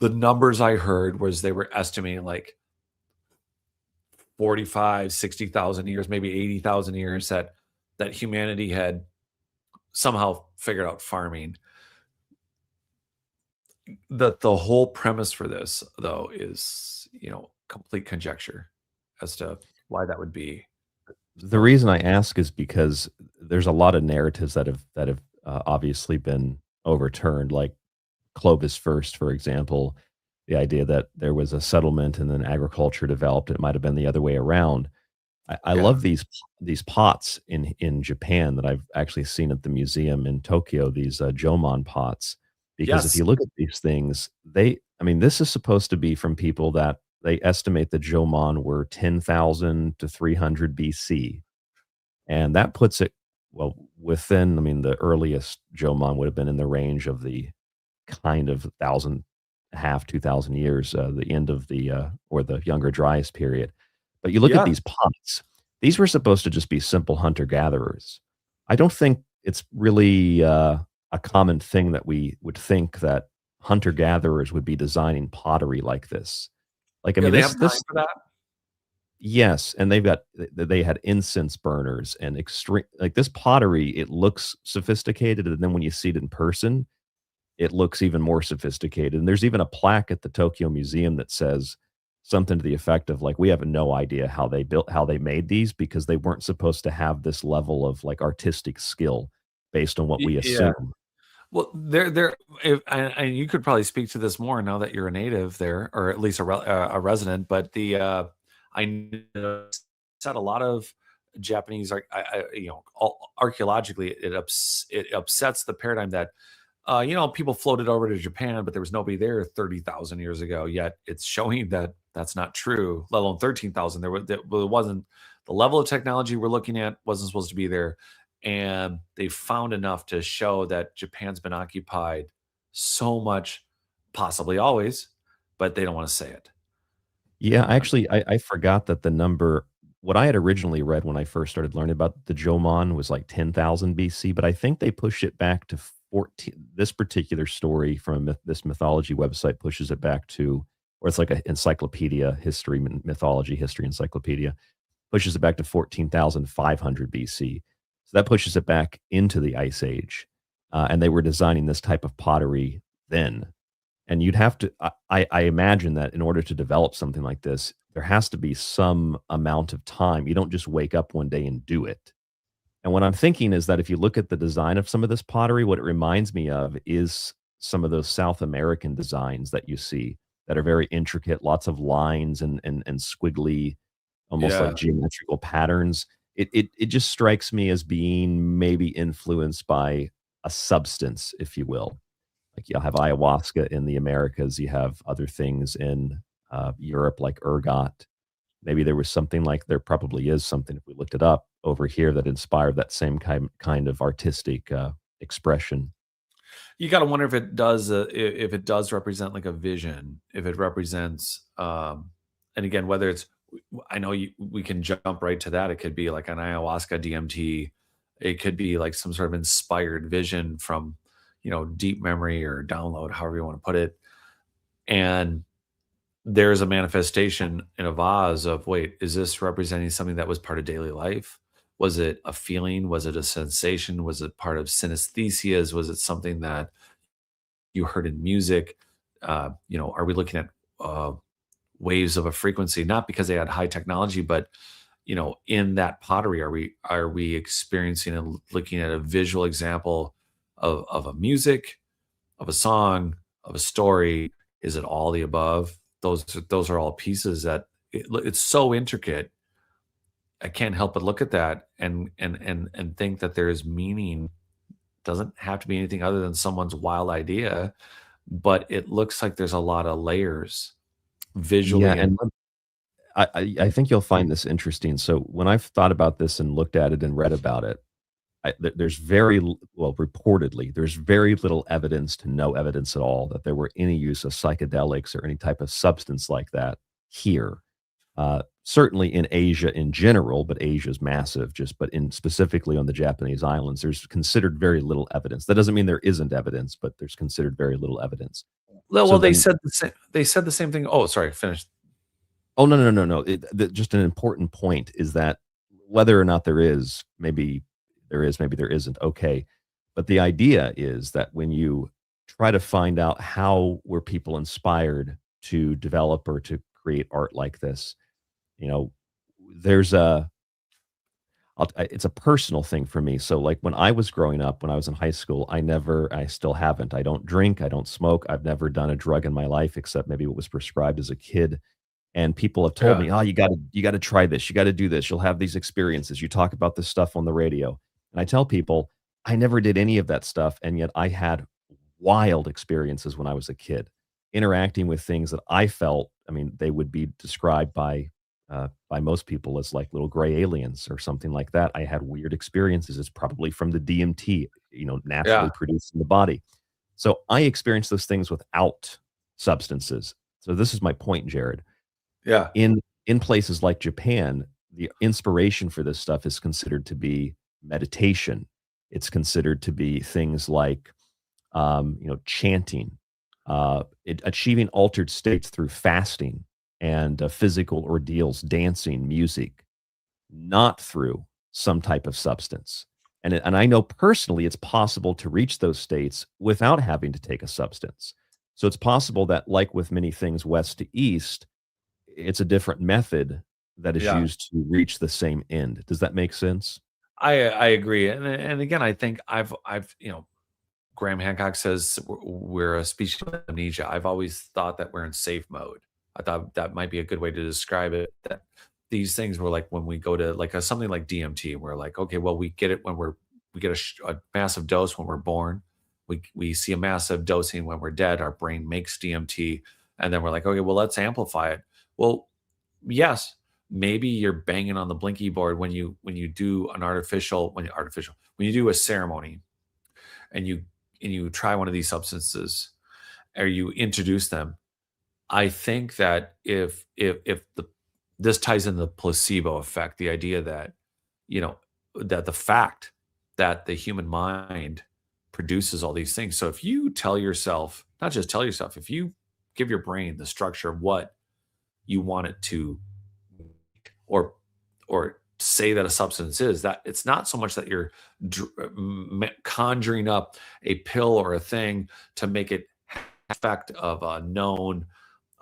The numbers I heard was they were estimating like 45, 60,000 years, maybe 80,000 years that humanity had somehow figured out farming. The whole premise for this, though, is complete conjecture as to why that would be. The reason I ask is because there's a lot of narratives that have obviously been overturned, like Clovis first, for example. The idea that there was a settlement and then agriculture developed. It might have been the other way around. I love these pots in Japan that I've actually seen at the museum in Tokyo, these Jomon pots. Because if Yes. you look at these things, this is supposed to be from people that they estimate the Jomon were 10,000 to 300 BC. And that puts it, well, within, the earliest Jomon would have been in the range of the kind of 2,000 years, the end of or the Younger Dryas period. But you look at these pots, these were supposed to just be simple hunter-gatherers. I don't think it's really a common thing that we would think that hunter-gatherers would be designing pottery like this. Like, They this, have time for that. yes, and they had incense burners and extreme, like, this pottery, it looks sophisticated, and then when you see it in person, it looks even more sophisticated. And there's even a plaque at the Tokyo Museum that says something to the effect of, like, we have no idea how they made these, because they weren't supposed to have this level of, like, artistic skill based on what we assume. Well, and you could probably speak to this more now that you're a native there, or at least a resident. But I noticed that a lot of Japanese, archaeologically, it upsets the paradigm that people floated over to Japan, but there was nobody there 30,000 years ago. Yet it's showing that that's not true. Let alone 13,000. There wasn't the level of technology we're looking at wasn't supposed to be there. And they found enough to show that Japan's been occupied so much, possibly always, but they don't want to say it. Yeah, actually, I forgot that the number, what I had originally read when I first started learning about the Jomon was like 10,000 BC, but I think they pushed it back to 14. This particular story from this mythology website pushes it back to, or it's like an encyclopedia, mythology history encyclopedia, pushes it back to 14,500 BC. So that pushes it back into the Ice Age. And they were designing this type of pottery then. And you'd have to, I imagine that in order to develop something like this, there has to be some amount of time. You don't just wake up one day and do it. And what I'm thinking is that if you look at the design of some of this pottery, what it reminds me of is some of those South American designs that you see that are very intricate, lots of lines and squiggly, almost Yeah. like geometrical patterns. It just strikes me as being maybe influenced by a substance, if you will. Like you'll have ayahuasca in the Americas, you have other things in Europe like ergot. Maybe there was something like there probably is something if we looked it up over here that inspired that same kind of artistic expression. You got to wonder if it does represent like a vision, if it represents, and again, whether it's, I know we can jump right to that. It could be like an ayahuasca DMT. It could be like some sort of inspired vision from, deep memory or download, however you want to put it. And there's a manifestation in a vase of, wait, is this representing something that was part of daily life? Was it a feeling? Was it a sensation? Was it part of synesthesias? Was it something that you heard in music? Are we looking at waves of a frequency? Not because they had high technology, but in that pottery, are we experiencing and looking at a visual example of a music, of a song, of a story? Is it all the above? Those are all pieces that it's so intricate. I can't help but look at that and think that there is meaning. Doesn't have to be anything other than someone's wild idea, but it looks like there's a lot of layers visually. Yeah, and I think you'll find this interesting. So when I've thought about this and looked at it and read about it, there's reportedly, there's very little evidence to no evidence at all that there were any use of psychedelics or any type of substance like that here. Certainly in Asia in general, but Asia's massive, but specifically on the Japanese islands, there's considered very little evidence. That doesn't mean there isn't evidence, but there's considered very little evidence. Well, they said the same thing. Oh, sorry, finish. Oh, no. Just an important point is that whether or not there is, maybe there is, maybe there isn't, okay. But the idea is that when you try to find out how were people inspired to develop or to create art like this, there's it's a personal thing for me. So like when I was growing up, when I was in high school, I still haven't. I don't drink, I don't smoke. I've never done a drug in my life except maybe what was prescribed as a kid. And people have told me, oh, you got to try this. You got to do this. You'll have these experiences. You talk about this stuff on the radio. And I tell people, I never did any of that stuff. And yet I had wild experiences when I was a kid, interacting with things that I felt, they would be described by most people as like little gray aliens or something like that. I had weird experiences. It's probably from the DMT, naturally produced in the body. So I experienced those things without substances. So this is my point, Jared. Yeah. In places like Japan, the inspiration for this stuff is considered to be meditation. It's considered to be things like, chanting, achieving altered states through fasting and physical ordeals, dancing, music, not through some type of substance. And I know personally it's possible to reach those states without having to take a substance. So it's possible that, like with many things west to east, it's a different method that is used to reach the same end. Does that make sense? I agree. And again, I think I've Graham Hancock says we're a species of amnesia. I've always thought that we're in safe mode. I thought that might be a good way to describe it. That these things were like when we go to like something like DMT, we're like, okay, well, we get it when we get a massive dose when we're born. We see a massive dosing when we're dead. Our brain makes DMT, and then we're like, okay, well, let's amplify it. Well, yes, maybe you're banging on the blinky board when you do when you do a ceremony, and you try one of these substances, or you introduce them. I think that if this ties in the placebo effect, the idea that that the fact that the human mind produces all these things. So if you tell yourself, not just tell yourself, if you give your brain the structure of what you want it to, or say that a substance is, that it's not so much that you're conjuring up a pill or a thing to make it effect of a known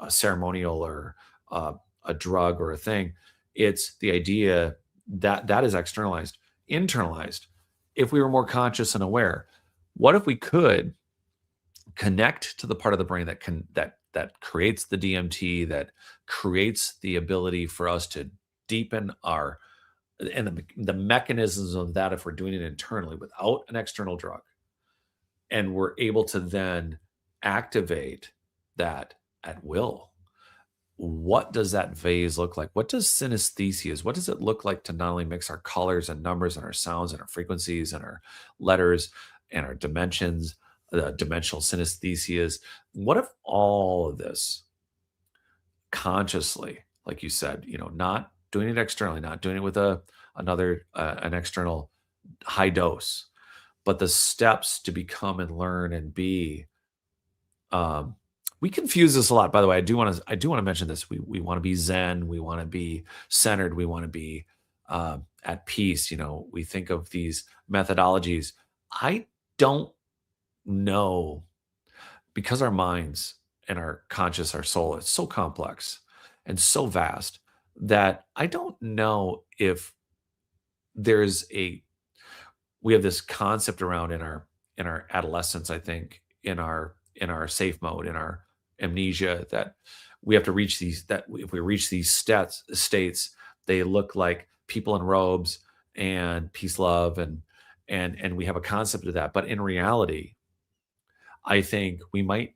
ceremonial or a drug or a thing. It's the idea that is externalized. Internalized, if we were more conscious and aware, what if we could connect to the part of the brain that creates the DMT, that creates the ability for us to deepen our, and the mechanisms of that, if we're doing it internally without an external drug, and we're able to then activate that at will. What does that vase look like? What does synesthesia, what does it look like to not only mix our colors and numbers and our sounds and our frequencies and our letters and our dimensions, dimensional synesthesias? What if all of this consciously, like you said, not doing it externally, not doing it with an external high dose, but the steps to become and learn and be. We confuse this a lot. By the way, I do want to mention this. We want to be Zen. We want to be centered. We want to be at peace. We think of these methodologies. I don't know, because our minds and our conscious, our soul, it's so complex and so vast that I don't know if we have this concept around in our adolescence, I think, in our safe mode, in our amnesia, that we have to reach that if we reach these states, they look like people in robes and peace, love, and we have a concept of that. But in reality, I think we might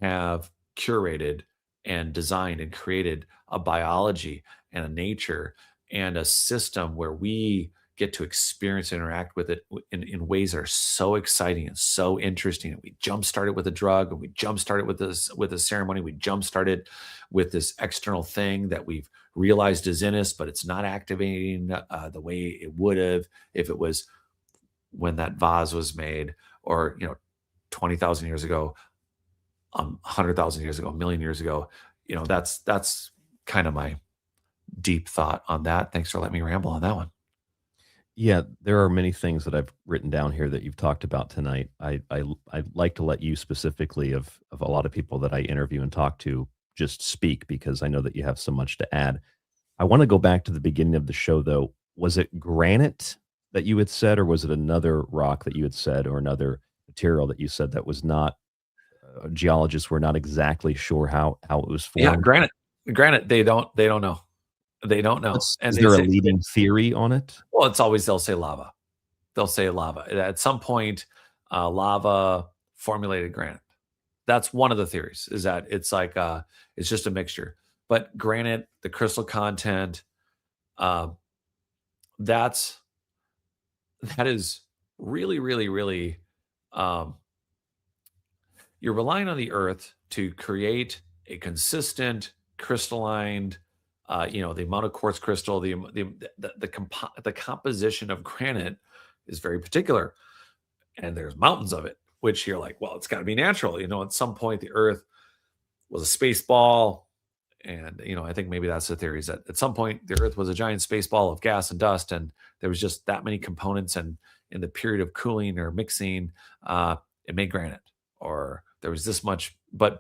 have curated and designed and created a biology and a nature and a system where we get to experience and interact with it in ways that are so exciting and so interesting. We jump started with a drug, and we jump started with a ceremony. We jump started with this external thing that we've realized is in us, but it's not activating the way it would have if it was when that vase was made, or 20,000 years ago, 100,000 years ago, a million years ago. That's kind of my deep thought on that. Thanks for letting me ramble on that one. Yeah, there are many things that I've written down here that you've talked about tonight. I'd like to let you specifically, of a lot of people that I interview and talk to, just speak, because I know that you have so much to add. I want to go back to the beginning of the show, though. Was it granite that you had said, or was it another rock that you had said, or another material that you said that was not, geologists were not exactly sure how it was formed? Yeah, granite. They don't know. They don't know. Is there a leading theory on it? Well, they'll say lava. They'll say lava. At some point, lava formulated granite. That's one of the theories, is that it's like it's just a mixture. But granite, the crystal content, that is really, really, really, you're relying on the earth to create a consistent crystalline, the amount of quartz crystal, the composition of granite is very particular, and there's mountains of it, which you're like, well, it's got to be natural. At some point the earth was a space ball, and I think maybe that's the theory, is that at some point the earth was a giant space ball of gas and dust, and there was just that many components, and in the period of cooling or mixing, it made granite, or there was this much, but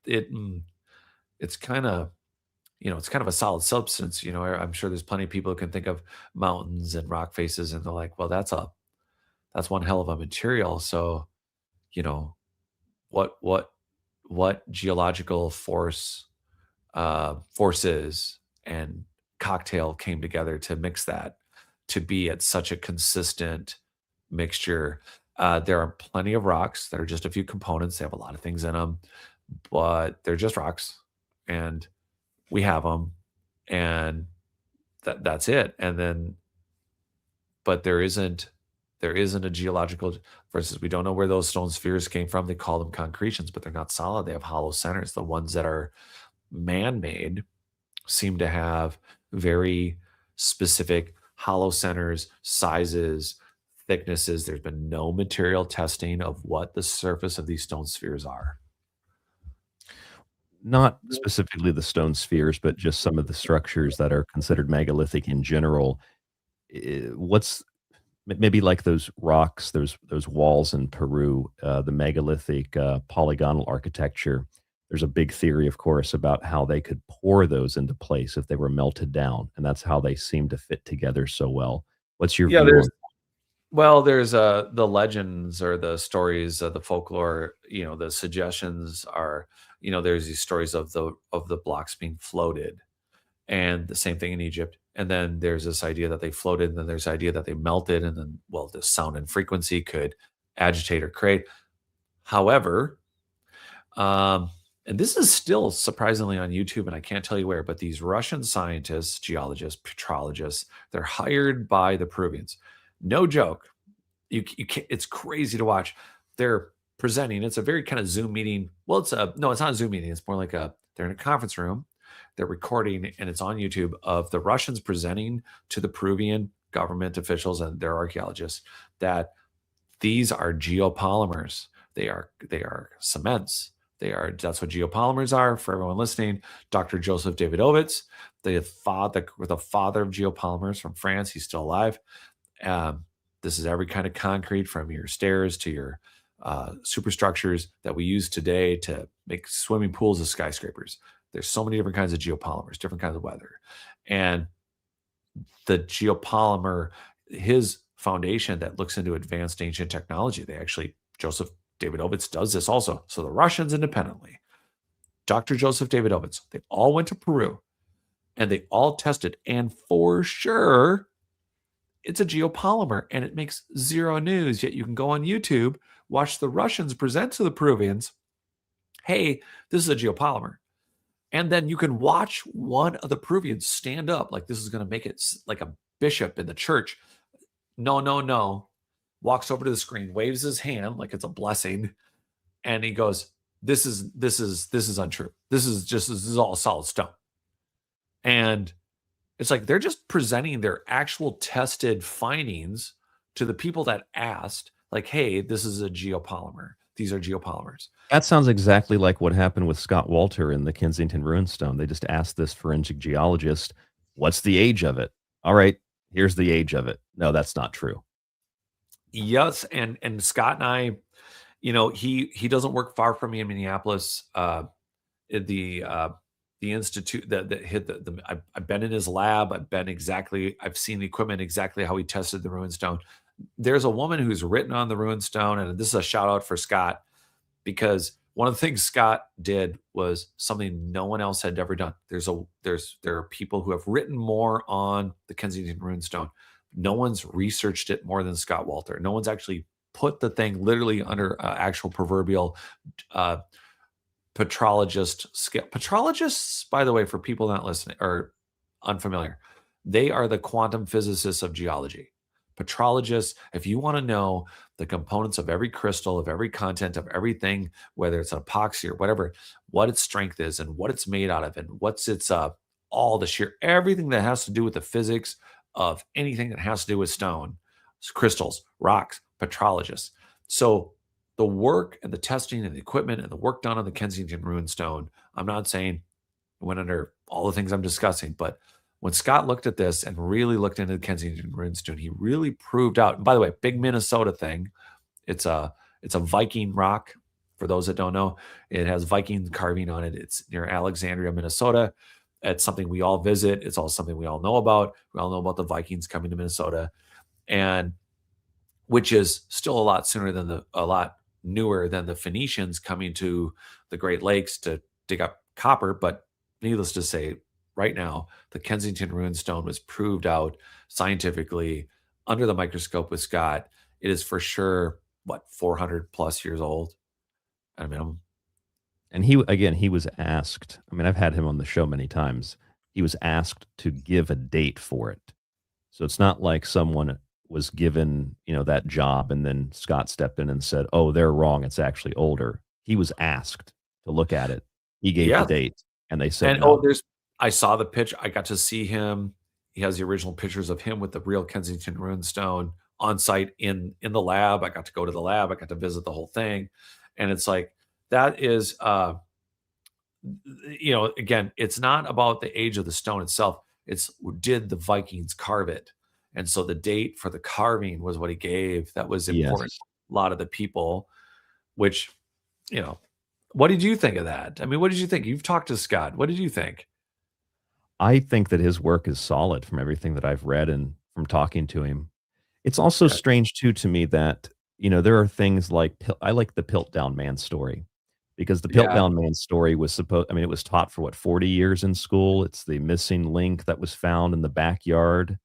it's kind of, it's kind of a solid substance. I'm sure there's plenty of people who can think of mountains and rock faces, and they're like, well, that's one hell of a material. So, what geological forces and cocktail came together to mix that to be at such a consistent mixture. There are plenty of rocks that are just a few components. They have a lot of things in them, but they're just rocks, and we have them, and that's it. And then, but there isn't a geological, for instance, we don't know where those stone spheres came from. They call them concretions, but they're not solid. They have hollow centers. The ones that are man-made seem to have very specific hollow centers, sizes, thicknesses. There's been no material testing of what the surface of these stone spheres are. Not specifically the stone spheres, but just some of the structures that are considered megalithic in general. What's maybe like those rocks, those walls in Peru, the megalithic polygonal architecture. There's a big theory, of course, about how they could pour those into place if they were melted down, and that's how they seem to fit together so well. What's your view? Well, there's the legends or the stories, the folklore. The suggestions are, there's these stories of the blocks being floated, and the same thing in Egypt. And then there's this idea that they floated, and then there's the idea that they melted, and then the sound and frequency could agitate or create. However, and this is still surprisingly on YouTube, and I can't tell you where, but these Russian scientists, geologists, petrologists, they're hired by the Peruvians. No joke. You can't, it's crazy to watch. They're presenting. It's a very kind of Zoom meeting. Well, it's not a Zoom meeting. It's more like they're in a conference room. They're recording, and it's on YouTube of the Russians presenting to the Peruvian government officials and their archaeologists that these are geopolymers. They are cements. That's what geopolymers are for everyone listening. Dr. Joseph Davidovits, the father of geopolymers from France. He's still alive. This is every kind of concrete, from your stairs to your superstructures that we use today to make swimming pools of skyscrapers. There's so many different kinds of geopolymers, different kinds of weather. And the geopolymer, his foundation that looks into advanced ancient technology, Joseph Davidovits does this also. So the Russians independently, Dr. Joseph Davidovits, they all went to Peru and they all tested. And for sure, it's a geopolymer and it makes zero news. Yet you can go on YouTube, watch the Russians present to the Peruvians, hey, this is a geopolymer. And then you can watch one of the Peruvians stand up like this is going to make it like a bishop in the church. No. Walks over to the screen, waves his hand like it's a blessing, and he goes, "This is untrue. This is all solid stone." And it's like they're just presenting their actual tested findings to the people that asked, like, "Hey, this is a geopolymer. These are geopolymers." That sounds exactly like what happened with Scott Walter in the Kensington Runestone. They just asked this forensic geologist, "What's the age of it?" All right, here's the age of it. No, that's not true. Yes, and Scott and I, he doesn't work far from me in Minneapolis. The institute that hit the I've been in his lab. I've seen the equipment exactly how he tested the Runestone. There's a woman who's written on the Runestone, and this is a shout out for Scott, because one of the things Scott did was something no one else had ever done. There are people who have written more on the Kensington Runestone. No one's researched it more than Scott Walter. No one's actually put the thing literally under actual proverbial petrologist scale. Petrologists, by the way, for people not listening or unfamiliar, they are the quantum physicists of geology. Petrologists, if you want to know the components of every crystal, of every content, of everything, whether it's an epoxy or whatever, what its strength is and what it's made out of and what's its all the sheer, everything that has to do with the physics of anything that has to do with stone, crystals, rocks, petrologists. So the work and the testing and the equipment and the work done on the Kensington Runestone, I'm not saying it went under all the things I'm discussing, but when Scott looked at this and really looked into the Kensington Runestone, he really proved out. And by the way, big Minnesota thing. It's a Viking rock. For those that don't know, it has Viking carving on it. It's near Alexandria, Minnesota. It's something we all visit. It's also something we all know about. We all know about the Vikings coming to Minnesota, and which is still a lot newer than the Phoenicians coming to the Great Lakes to dig up copper. But needless to say, right now, the Kensington Runestone was proved out scientifically under the microscope with Scott. It is for sure, 400 plus years old at a minimum. And he was asked, I mean, I've had him on the show many times. He was asked to give a date for it. So it's not like someone was given, that job and then Scott stepped in and said, "Oh, they're wrong. It's actually older." He was asked to look at it. He gave the date and they said, no. I saw the pitch. I got to see him. He has the original pictures of him with the real Kensington Runestone on site in the lab. I got to go to the lab. I got to visit the whole thing. And it's like, that is, again, it's not about the age of the stone itself. It's, did the Vikings carve it? And so the date for the carving was what he gave. That was important. Yes. A lot of the people, which, what did you think of that? I mean, what did you think? You've talked to Scott. What did you think? I think that his work is solid from everything that I've read and from talking to him. It's also strange too to me that, there are things like I like the Piltdown Man story because the Yeah. Piltdown Man story was it was taught for what, 40 years in school. It's the missing link that was found in the backyard,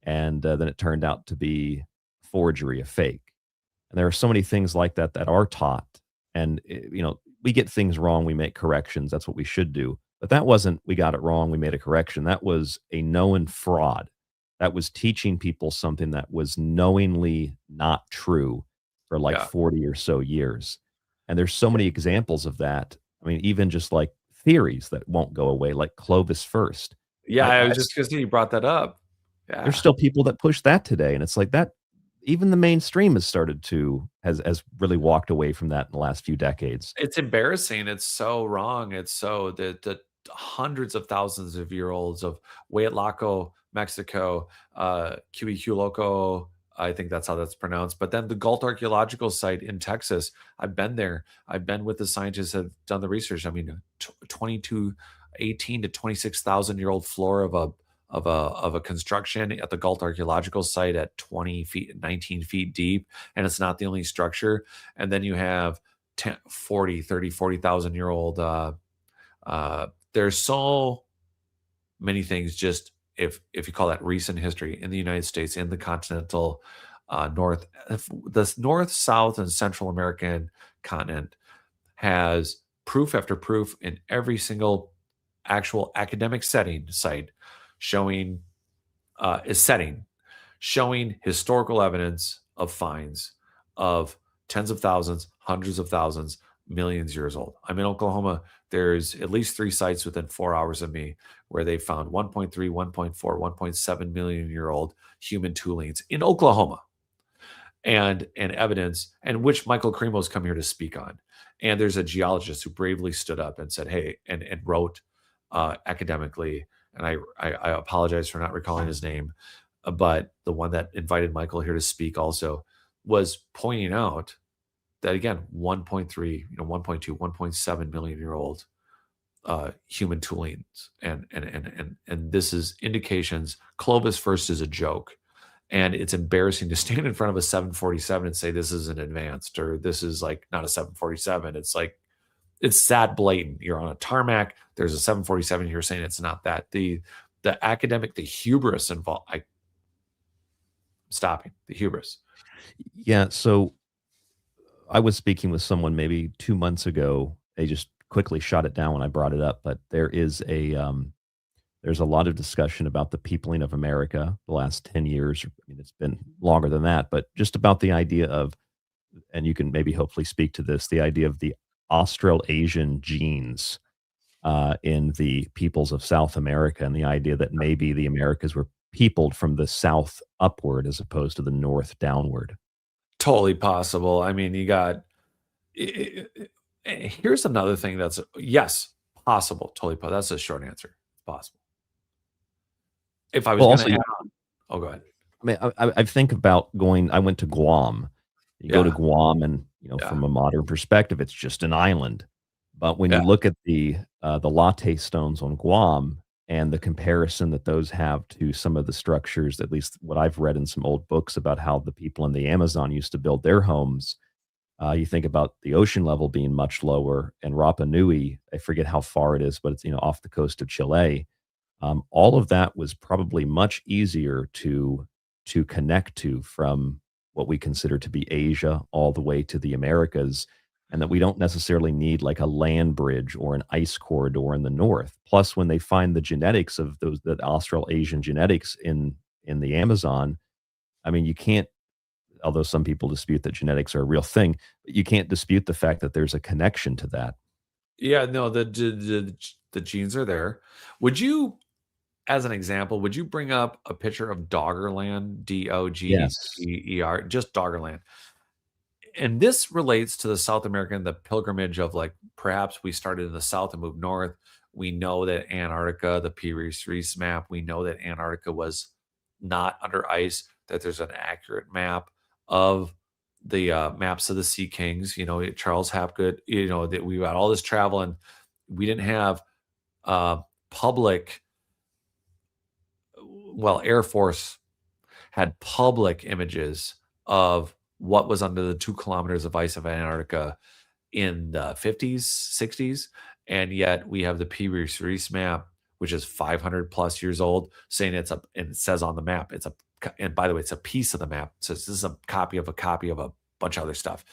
and then it turned out to be forgery, a fake. And there are so many things like that that are taught, and we get things wrong, we make corrections. That's what we should do. But that wasn't, we got it wrong, we made a correction. That was a known fraud. That was teaching people something that was knowingly not true for like Yeah. 40 or so years. And there's so many examples of that. I mean, even just like theories that won't go away, like Clovis first. Yeah, I was just gonna say you brought that up. Yeah. There's still people that push that today, and it's like that. Even the mainstream has really walked away from that in the last few decades. It's embarrassing. It's so wrong. It's so the hundreds of thousands of year olds of Huitlaco, Mexico, Loco. I think that's how that's pronounced. But then the Galt archaeological site in Texas, I've been there. I've been with the scientists that have done the research. I mean, 18 to 26,000 year old floor of a construction at the Galt archaeological site at 20 feet, 19 feet deep. And it's not the only structure. And then you have 40,000 year old, there's so many things, just if you call that recent history in the United States, in the continental the North, South, and Central American continent has proof after proof in every single actual academic site showing historical evidence of finds of tens of thousands, hundreds of thousands, millions years old. I'm in Oklahoma. There's at least 3 sites within 4 hours of me where they found 1.3, 1.4, 1.7 million year old human toolings in Oklahoma, and evidence, and which Michael Cremo's come here to speak on. And there's a geologist who bravely stood up and said, hey, and wrote academically, and I apologize for not recalling his name, but the one that invited Michael here to speak also was pointing out that, again, 1.3, 1.2, 1.7 million year old human toolings, and this is indications. Clovis first is a joke, and it's embarrassing to stand in front of a 747 and say this isn't advanced, or this is like not a 747. It's like, it's that blatant. You're on a tarmac, there's a 747, you're saying it's not that. The academic, the hubris involved. Stopping the hubris. Yeah. So I was speaking with someone maybe 2 months ago. They just quickly shot it down when I brought it up, but there's a lot of discussion about the peopling of America the last 10 years. I mean, it's been longer than that, but just about the idea of, and you can maybe hopefully speak to this, the idea of the Australasian genes in the peoples of South America, and the idea that maybe the Americas were peopled from the south upward as opposed to the north downward. Totally possible. I mean, you got, here's another thing that's, yes, possible. Totally possible. That's a short answer. It's possible. If I was going to add on. Oh, go ahead. I mean, I think about going, I went to Guam. You go to Guam, and, from a modern perspective, it's just an island. But when you look at the latte stones on Guam, and the comparison that those have to some of the structures, at least what I've read in some old books about how the people in the Amazon used to build their homes, you think about the ocean level being much lower, and Rapa Nui, I forget how far it is, but it's off the coast of Chile. All of that was probably much easier to connect to from what we consider to be Asia all the way to the Americas, and that we don't necessarily need like a land bridge or an ice corridor in the north. Plus, when they find the genetics of the Australasian genetics in the Amazon, I mean, you can't, although some people dispute that genetics are a real thing, but you can't dispute the fact that there's a connection to that. Yeah, no, the genes are there. Would you, as an example, would you bring up a picture of Doggerland, Dogger, just Doggerland? And this relates to the South American, the pilgrimage of, like, perhaps we started in the south and moved north. We know that Antarctica, the Piri-Reis map, we know that Antarctica was not under ice, that there's an accurate map of the maps of the Sea Kings, Charles Hapgood, that we got all this travel, and we didn't have public, Air Force had public images of what was under the 2 kilometers of ice of Antarctica in the 50s, 60s, and yet we have the Piri-Reis map, which is 500 plus years old, saying and it says on the map, and by the way, it's a piece of the map. So this is a copy of a bunch of other stuff.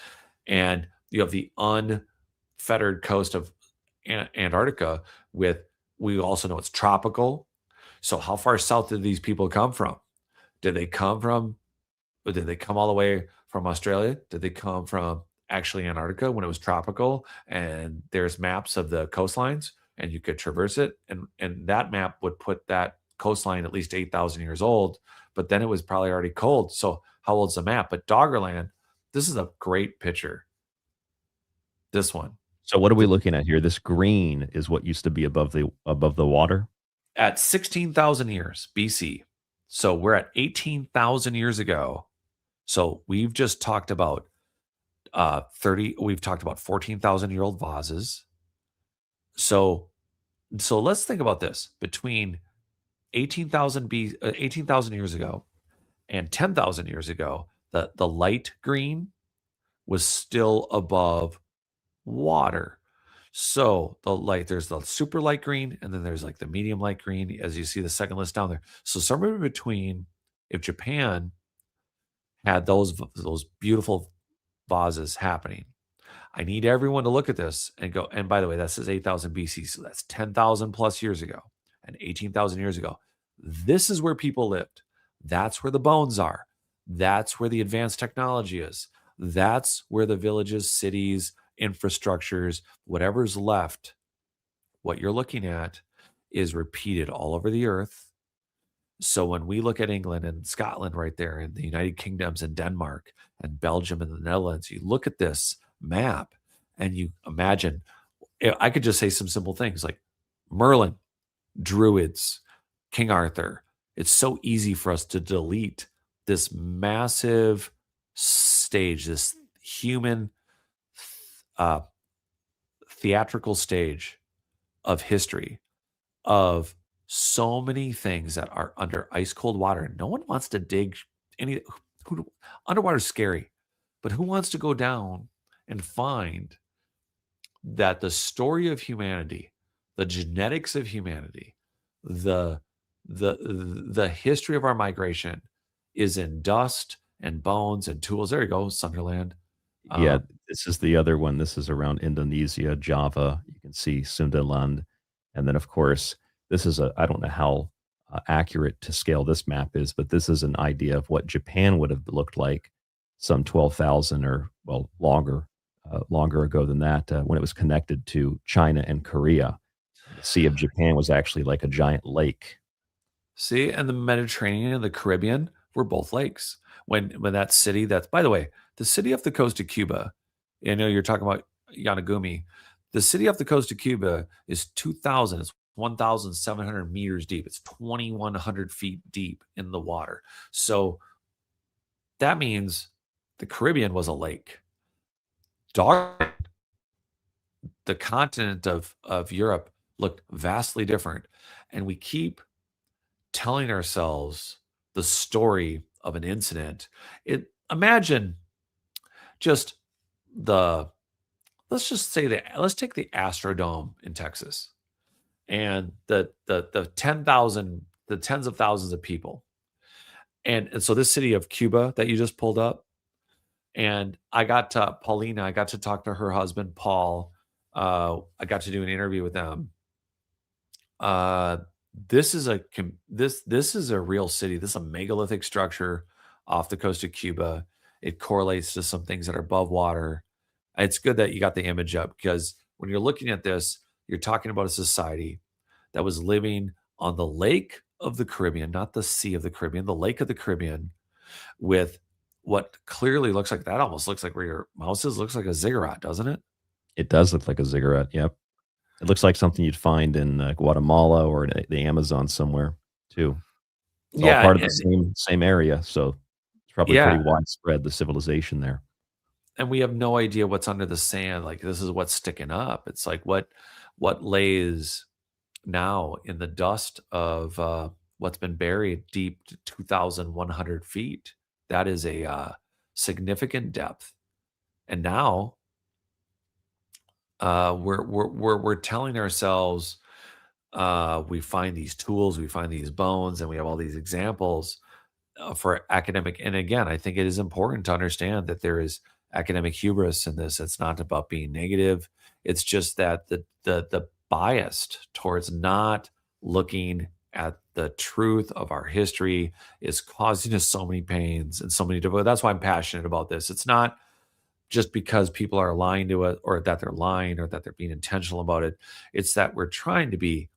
And you have the unfettered coast of Antarctica we also know it's tropical. So how far south did these people come from? Did they come all the way from Australia? Did they come from actually Antarctica when it was tropical? And there's maps of the coastlines and you could traverse it. And that map would put that coastline at least 8,000 years old, but then it was probably already cold. So how old's the map? But Doggerland, this is a great picture. This one. So what are we looking at here? This green is what used to be above the water? At 16,000 years BC. So we're at 18,000 years ago. So we've just talked about we've talked about 14,000-year-old vases. So let's think about this. Between 18,000 years ago and 10,000 years ago, the light green was still above water. So there's the super light green, and then there's like the medium light green, as you see the second list down there. So somewhere in between, if Japan had those beautiful vases happening, I need everyone to look at this and go, and by the way, that says 8,000 BC. So that's 10,000 plus years ago and 18,000 years ago. This is where people lived. That's where the bones are. That's where the advanced technology is. That's where the villages, cities, infrastructures, whatever's left, what you're looking at is repeated all over the earth. So when we look at England and Scotland right there, and the United Kingdoms and Denmark and Belgium and the Netherlands, you look at this map and you imagine, I could just say some simple things like Merlin, Druids, King Arthur. It's so easy for us to delete this massive stage, this human theatrical stage of history of so many things that are under ice cold water. No one wants to dig any. Underwater is scary, but who wants to go down and find that the story of humanity, the genetics of humanity, the history of our migration is in dust and bones and tools. There you go, Sunderland. Yeah, this is the other one. This is around Indonesia, Java. You can see Sundaland. And then, of course, this is I don't know how accurate to scale this map is, but this is an idea of what Japan would have looked like some 12,000 or, well, longer ago than that, when it was connected to China and Korea. The Sea of Japan was actually like a giant lake. See, and the Mediterranean and the Caribbean were both lakes. When that city, that's, by the way, the city off the coast of Cuba, I know you're talking about Yanagumi. The city off the coast of Cuba is 2,000. It's 1,700 meters deep. It's 2,100 feet deep in the water. So that means the Caribbean was a lake. The continent of Europe looked vastly different. And we keep telling ourselves the story of an incident. Imagine just let's take the Astrodome in Texas and the tens of thousands of people. And so this city of Cuba that you just pulled up, and I got to Paulina, I got to talk to her husband, Paul. I got to do an interview with them. This is a real city. This is a megalithic structure off the coast of Cuba. It correlates to some things that are above water. It's good that you got the image up, because when you're looking at this, you're talking about a society that was living on the lake of the Caribbean, not the Sea of the Caribbean, the lake of the Caribbean, with what clearly looks like, that almost looks like where your mouse is, looks like a ziggurat, doesn't it? It does look like a ziggurat. Yep. It looks like something you'd find in Guatemala or the Amazon somewhere too. It's all part of the same area, so it's probably pretty widespread, the civilization there. And we have no idea what's under the sand. Like, this is what's sticking up. It's like what lays now in the dust of what's been buried deep to 2,100 feet. That is a significant depth. And now we're telling ourselves, we find these tools, we find these bones, and we have all these examples for academic. And again, I think it is important to understand that there is academic hubris in this. It's not about being negative. It's just that the bias towards not looking at the truth of our history is causing us so many pains and so many. That's why I'm passionate about this. It's not just because people are lying to us, or that they're lying, or that they're being intentional about it. It's that we're trying to be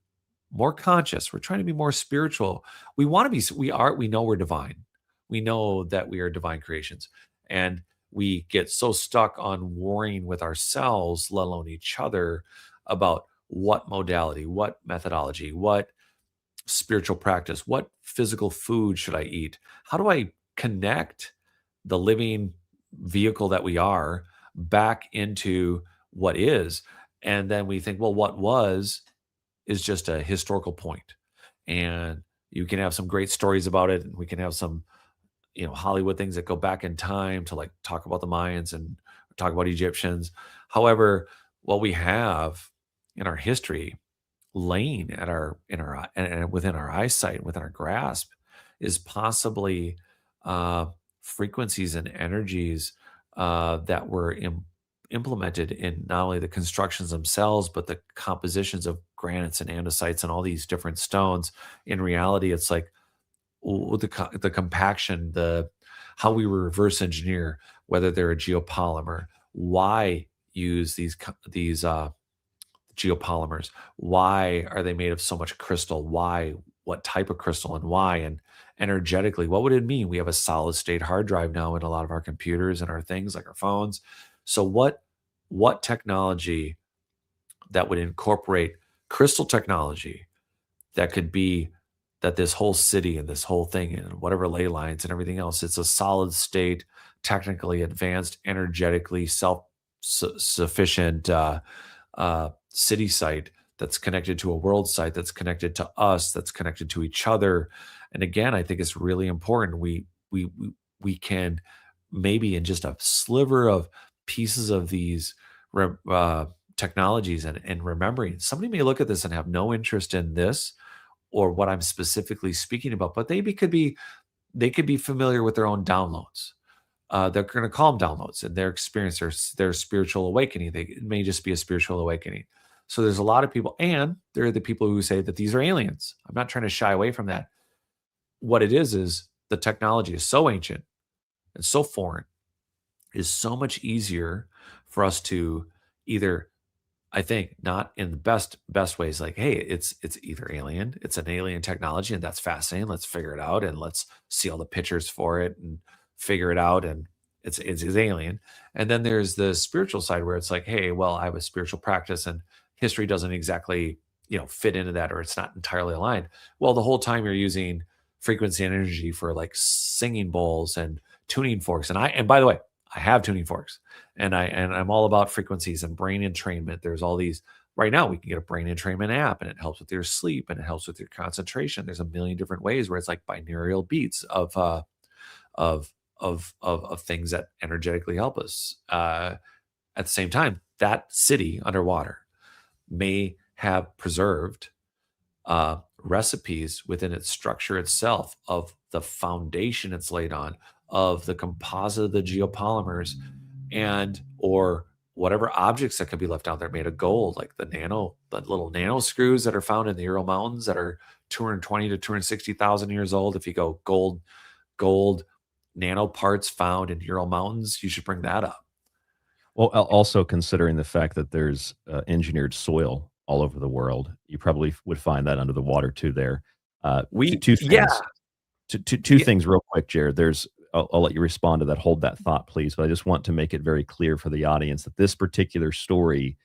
more conscious. We're trying to be more spiritual. We want to be, we know we're divine. We know that we are divine creations. And we get so stuck on warring with ourselves, let alone each other, about what modality, what methodology, what spiritual practice, what physical food should I eat? How do I connect the living vehicle that we are back into what is? And then we think, well, what was is just a historical point. And you can have some great stories about it, and we can have some, Hollywood things that go back in time to like talk about the Mayans and talk about Egyptians. However, what we have in our history laying at and within our eyesight, within our grasp, is possibly frequencies and energies that were implemented in not only the constructions themselves, but the compositions of granites and andesites and all these different stones. In reality, it's like the compaction, how we reverse engineer, whether they're a geopolymer, why use these geopolymers, why are they made of so much crystal, why, what type of crystal, and why, and energetically, what would it mean? We have a solid state hard drive now in a lot of our computers and our things like our phones. So what technology that would incorporate crystal technology that could be that this whole city and this whole thing and whatever ley lines and everything else, it's a solid state, technically advanced, energetically self-sufficient city site that's connected to a world site, that's connected to us, that's connected to each other. And again, I think it's really important. We can maybe in just a sliver of pieces of these technologies and remembering. Somebody may look at this and have no interest in this or what I'm specifically speaking about, but they could be familiar with their own downloads. They're going to call them downloads, and their experience, their spiritual awakening. It may just be a spiritual awakening. So there's a lot of people, and there are the people who say that these are aliens. I'm not trying to shy away from that. What it is the technology is so ancient and so foreign. It is so much easier for us to either, I think, not in the best ways, like, hey, it's either alien, it's an alien technology, and that's fascinating. Let's figure it out, and let's see all the pictures for it and figure it out, and it's alien. And then there's the spiritual side where it's like, hey, well, I have a spiritual practice, and history doesn't exactly fit into that, or it's not entirely aligned. Well, the whole time you're using frequency and energy for like singing bowls and tuning forks, and by the way, I have tuning forks, and I'm all about frequencies and brain entrainment. There's all these right now. We can get a brain entrainment app, and it helps with your sleep, and it helps with your concentration. There's a million different ways where it's like binaural beats of things that energetically help us. At the same time, that city underwater may have preserved recipes within its structure itself of the foundation it's laid on, of the composite of the geopolymers, and or whatever objects that could be left out there made of gold, like the little nano screws that are found in the Ural Mountains that are 220 to 260,000 years old. If you go gold nano parts found in Ural Mountains, you should bring that up. Well, also considering the fact that there's engineered soil all over the world, you probably would find that under the water too. There, two things real quick, Jared. I'll let you respond to that. Hold that thought, please. But I just want to make it very clear for the audience that this particular story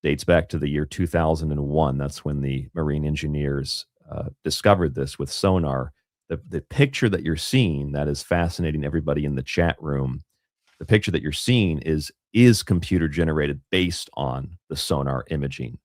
dates back to the year 2001. That's when the marine engineers discovered this with sonar. The picture that you're seeing that is fascinating everybody in the chat room. The picture that you're seeing is computer generated based on the sonar imaging.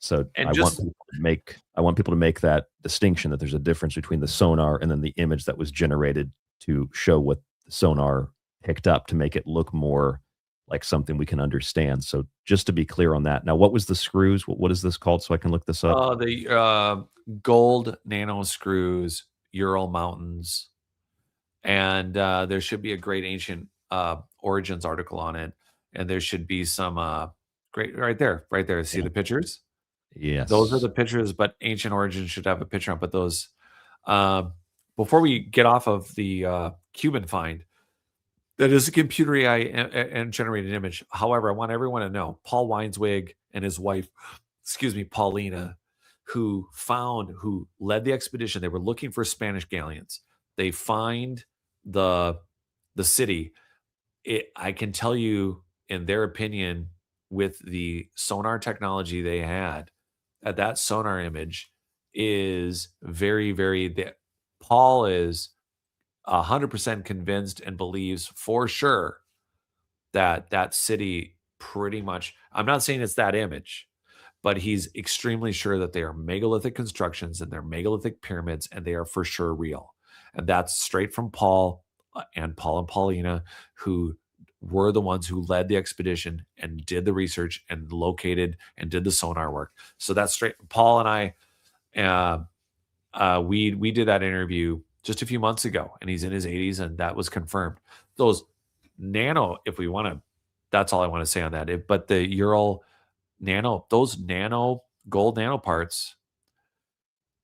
So And I want people to make that distinction, that there's a difference between the sonar and then the image that was generated to show what the sonar picked up to make it look more like something we can understand. So just to be clear on that. Now, what was the screws? What is this called so I can look this up? The gold nano screws, Ural Mountains, and there should be a great ancient origins article on it, and there should be some great right there. See the pictures? Yes. Those are the pictures, but ancient origins should have a picture on. But those, before we get off of the Cuban find, that is a computer AI and generated image. However, I want everyone to know Paul Weinswig and his wife, Paulina, who led the expedition. They were looking for Spanish galleons. They find the city. I can tell you, in their opinion, with the sonar technology they had, that sonar image is very, very. Paul is 100% convinced and believes for sure that city pretty much. I'm not saying it's that image, but he's extremely sure that they are megalithic constructions and they're megalithic pyramids, and they are for sure real. And that's straight from Paul and Paulina, who were the ones who led the expedition and did the research and located and did the sonar work. So that's straight. Paul and I, we did that interview just a few months ago, and he's in his 80s, and that was confirmed. Those nano, if we want to, that's all I want to say on that. But the Ural nano, those gold nano parts,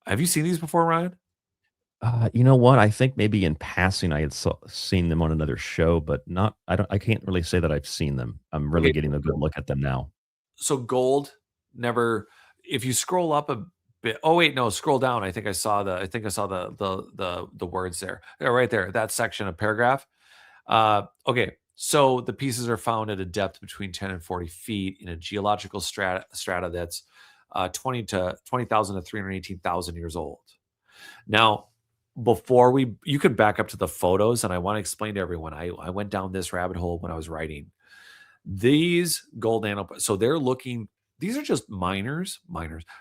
have you seen these before, Ryan? You know what? I think maybe in passing I had seen them on another show, but not. I can't really say that I've seen them. I'm really getting a good look at them now. So gold never. If you scroll up a bit. Oh wait, no, scroll down. I think I saw the words there. Yeah, right there. That section of paragraph. Okay. So the pieces are found at a depth between 10 and 40 feet in a geological strata that's 20,000 to 318,000 years old. Now, you could back up to the photos, and I want to explain to everyone. I went down this rabbit hole when I was writing these gold nano. So they're looking. These are just miners.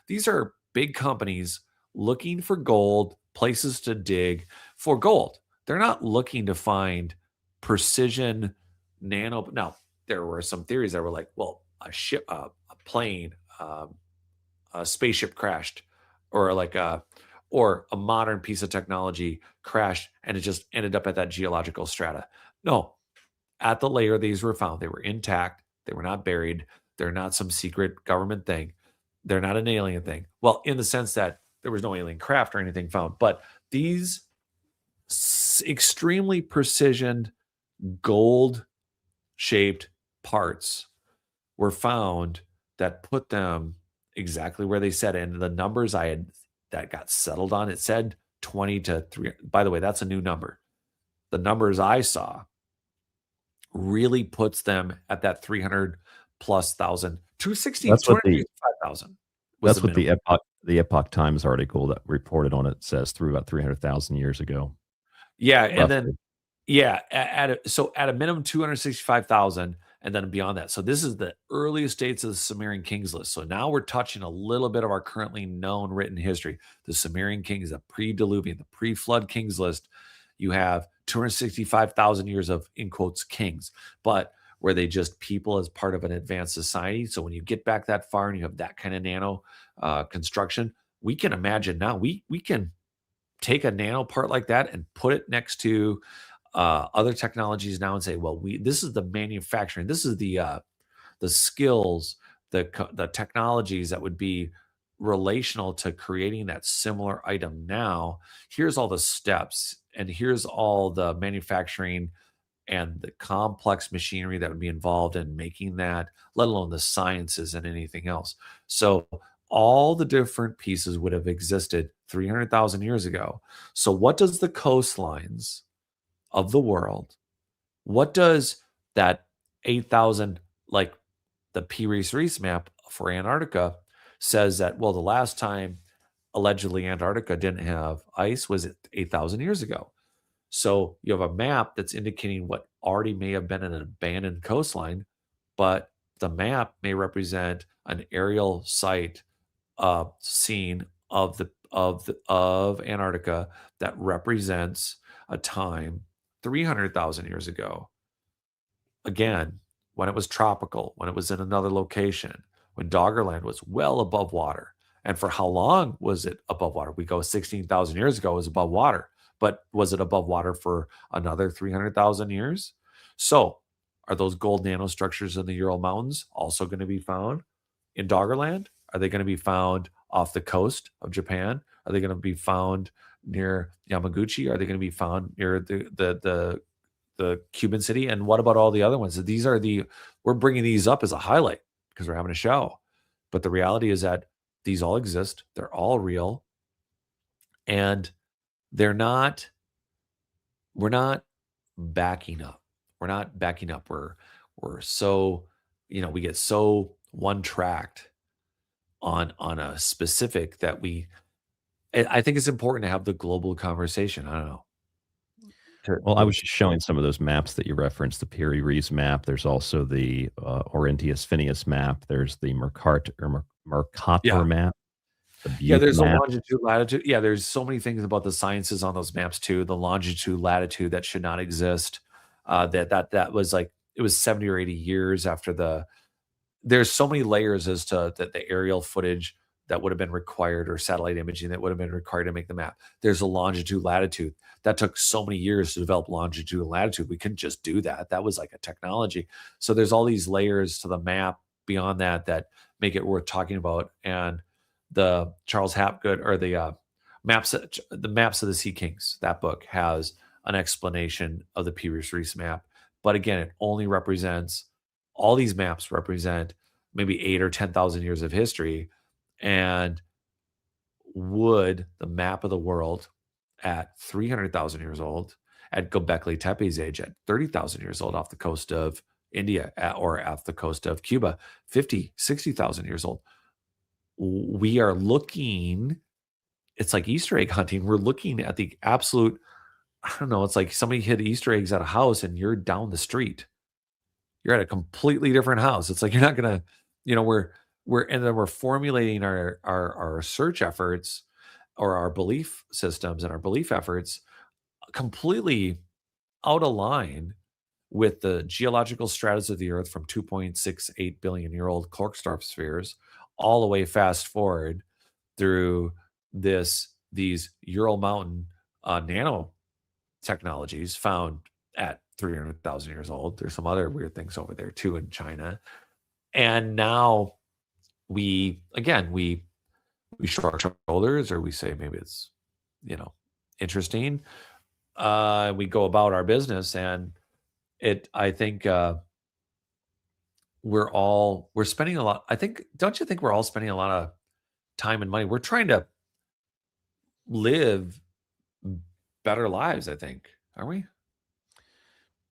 These are big companies looking for gold, places to dig for gold. They're not looking to find precision nano. Now, there were some theories that were like, well, a ship, a plane, a spaceship crashed, or or a modern piece of technology crashed, and it just ended up at that geological strata. No, at the layer these were found, they were intact. They were not buried. They're not some secret government thing. They're not an alien thing. Well, in the sense that there was no alien craft or anything found, but these extremely precision gold-shaped parts were found that put them exactly where they said. And the numbers that got settled on, it said 20 to 3. By the way, that's a new number. The numbers I saw really puts them at that 300 plus thousand, 265,000. That's what the Epoch Times article that reported on it says, through about 300,000 years ago. Yeah, roughly. and then at a minimum 265,000, and then beyond that. So this is the earliest dates of the Sumerian kings list. So now we're touching a little bit of our currently known written history. The Sumerian kings, the pre-Diluvian, the pre-flood kings list. You have 265,000 years of, in quotes, kings, but were they just people as part of an advanced society? So when you get back that far and you have that kind of nano construction, we can imagine now we can take a nano part like that and put it next to other technologies now and say, well, this is the manufacturing, this is the skills, the technologies that would be relational to creating that similar item. Now, here's all the steps, and here's all the manufacturing and the complex machinery that would be involved in making that, let alone the sciences and anything else. So all the different pieces would have existed 300,000 years ago. So what does the coastlines of the world, what does that 8,000, like the P. Reese map for Antarctica says that, well, the last time allegedly Antarctica didn't have ice was 8,000 years ago. So you have a map that's indicating what already may have been an abandoned coastline, but the map may represent an aerial site scene of Antarctica that represents a time 300,000 years ago. Again, when it was tropical, when it was in another location, when Doggerland was well above water. And for how long was it above water? We go 16,000 years ago, it was above water. But was it above water for another 300,000 years? So, are those gold nanostructures in the Ural Mountains also going to be found in Doggerland? Are they going to be found off the coast of Japan? Are they going to be found near Yamaguchi? Are they going to be found near the Cuban city? And what about all the other ones? We're bringing these up as a highlight because we're having a show. But the reality is that these all exist. They're all real. And we're not backing up. We're not backing up. We're so, we get so one-tracked on a specific that I think it's important to have the global conversation. I don't know. Well, I was just showing some of those maps that you referenced, the Piri-Reis map. There's also the Orentius Phineas map. There's the Mercator map. Yeah, there's map. a longitude, latitude. Yeah, there's so many things about the sciences on those maps too. The longitude, latitude that should not exist. That was like, it was 70 or 80 years after there's so many layers as to the aerial footage that would have been required, or satellite imaging that would have been required to make the map. There's a longitude, latitude. That took so many years to develop longitude and latitude. We couldn't just do that. That was like a technology. So there's all these layers to the map beyond that make it worth talking about. And the Charles Hapgood, or the maps of the Sea Kings, that book has an explanation of the Piri-Reis map. But again, it only represents, all these maps represent maybe 8 or 10,000 years of history. And would the map of the world at 300,000 years old, at Göbekli Tepe's age at 30,000 years old off the coast of India, or off the coast of Cuba, 50, 60,000 years old, we are looking, it's like Easter egg hunting. We're looking at the absolute, I don't know, it's like somebody hid Easter eggs at a house and you're down the street. You're at a completely different house. It's like, you're not going to, and then we're formulating our search efforts, or our belief systems and our belief efforts, completely out of line with the geological stratus of the Earth from 2.68 billion year old Clarksdorp spheres, all the way fast forward through these Ural Mountain nano technologies found at 300,000 years old. There's some other weird things over there too in China. And now we shrug our shoulders, or we say maybe it's, interesting. We go about our business, and I think we're spending a lot. Don't you think we're all spending a lot of time and money? We're trying to live better lives, I think, aren't we?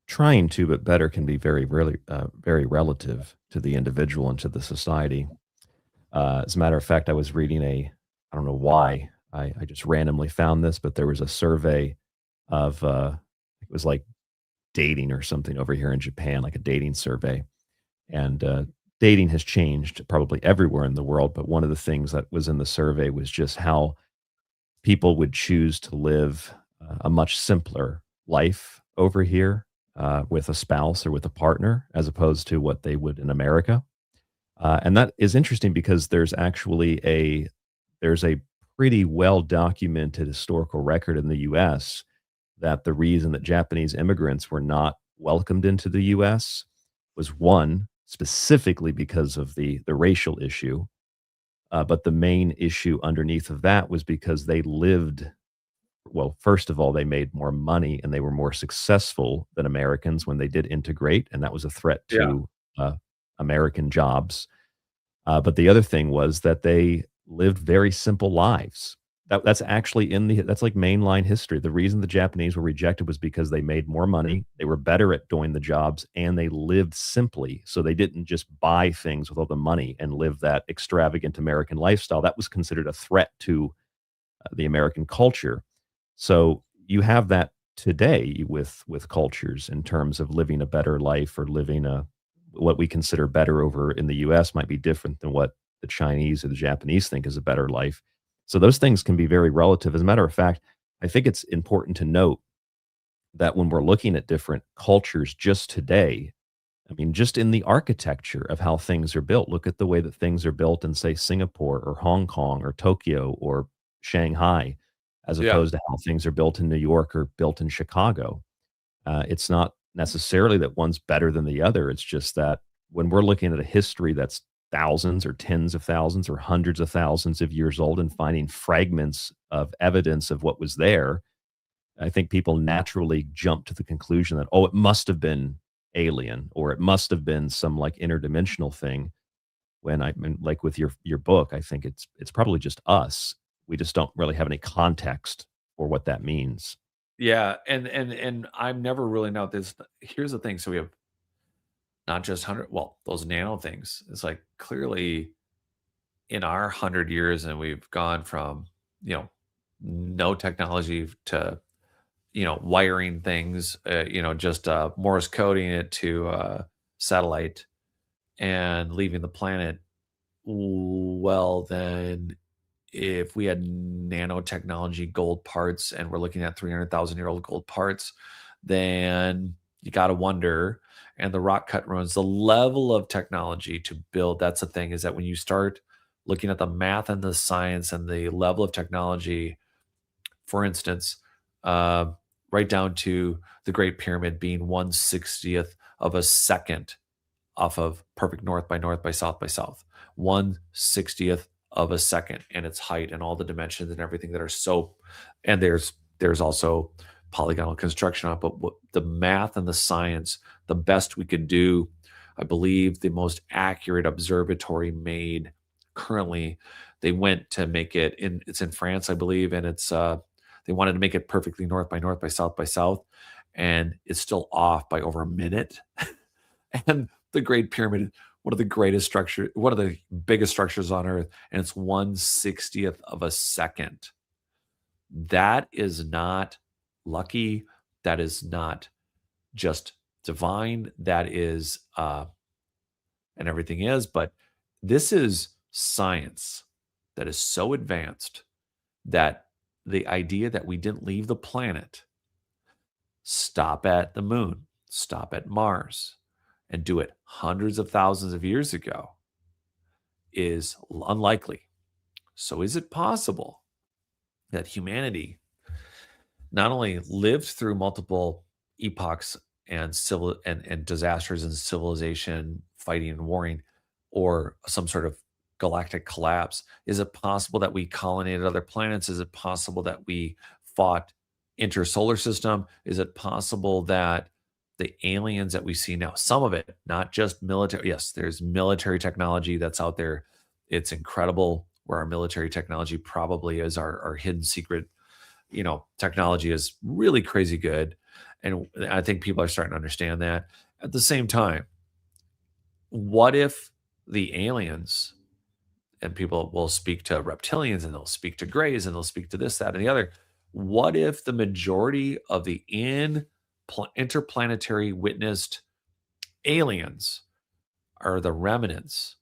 Trying to, but better can be very relative to the individual and to the society. As a matter of fact, I was reading I don't know why, I just randomly found this, but there was a survey of, it was like dating or something over here in Japan, like a dating survey. And dating has changed probably everywhere in the world, but one of the things that was in the survey was just how people would choose to live a much simpler life over here with a spouse or with a partner, as opposed to what they would in America. And that is interesting because there's actually a pretty well documented historical record in the U.S. that the reason that Japanese immigrants were not welcomed into the U.S. was, one, specifically because of the racial issue. But the main issue underneath of that was because they lived, well, first of all, they made more money and they were more successful than Americans when they did integrate. And that was a threat to American jobs. But the other thing was that they lived very simple lives. That's actually that's like mainline history. The reason the Japanese were rejected was because they made more money, they were better at doing the jobs, and they lived simply. So they didn't just buy things with all the money and live that extravagant American lifestyle. That was considered a threat to the American culture. So you have that today with cultures in terms of living a better life, or living what we consider better over in the US might be different than what the Chinese or the Japanese think is a better life. So those things can be very relative. As a matter of fact, I think it's important to note that when we're looking at different cultures just today, I mean, just in the architecture of how things are built, look at the way that things are built in, say, Singapore or Hong Kong or Tokyo or Shanghai, as Yeah. opposed to how things are built in New York or built in Chicago. It's not necessarily that one's better than the other. It's just that when we're looking at a history that's thousands or tens of thousands or hundreds of thousands of years old and finding fragments of evidence of what was there, I think people naturally jump to the conclusion that, oh, it must have been alien or it must have been some like interdimensional thing. When I mean, like with your book, I think it's probably just us. We just don't really have any context for what that means. Yeah, and I'm never really know this. Here's the thing. So we have not just 100, well, those nano things. It's like clearly in our 100 years, and we've gone from, no technology to, wiring things, just Morse coding it to satellite and leaving the planet. Well, then if we had nanotechnology gold parts and we're looking at 300,000-year-old gold parts, then you got to wonder. And the rock cut ruins the level of technology to build. That's the thing, is that when you start looking at the math and the science and the level of technology, for instance, right down to the Great Pyramid being 1/60th of a second off of perfect north by south by south, 1/60th of a second, and its height and all the dimensions and everything that are so, and there's also polygonal construction on it, but the math and the science, the best we could do, I believe the most accurate observatory made currently, they went to make it it's in France, I believe, and it's they wanted to make it perfectly north by south, and it's still off by over a minute. And the Great Pyramid, one of the biggest structures on Earth, and it's 1/60th of a second. That is not lucky. That is not just divine. That is, and everything is, but this is science that is so advanced that the idea that we didn't leave the planet, stop at the moon, stop at Mars, and do it hundreds of thousands of years ago is unlikely. So is it possible that humanity not only lived through multiple epochs and and disasters and civilization fighting and warring, or some sort of galactic collapse? Is it possible that we colonized other planets? Is it possible that we fought intersolar system? Is it possible that the aliens that we see now, some of it, not just military, yes, there's military technology that's out there. It's incredible where our military technology probably is our hidden secret. Technology is really crazy good. And I think people are starting to understand that. At the same time, what if the aliens, and people will speak to reptilians and they'll speak to grays and they'll speak to this, that, and the other. What if the majority of the interplanetary witnessed aliens are the remnants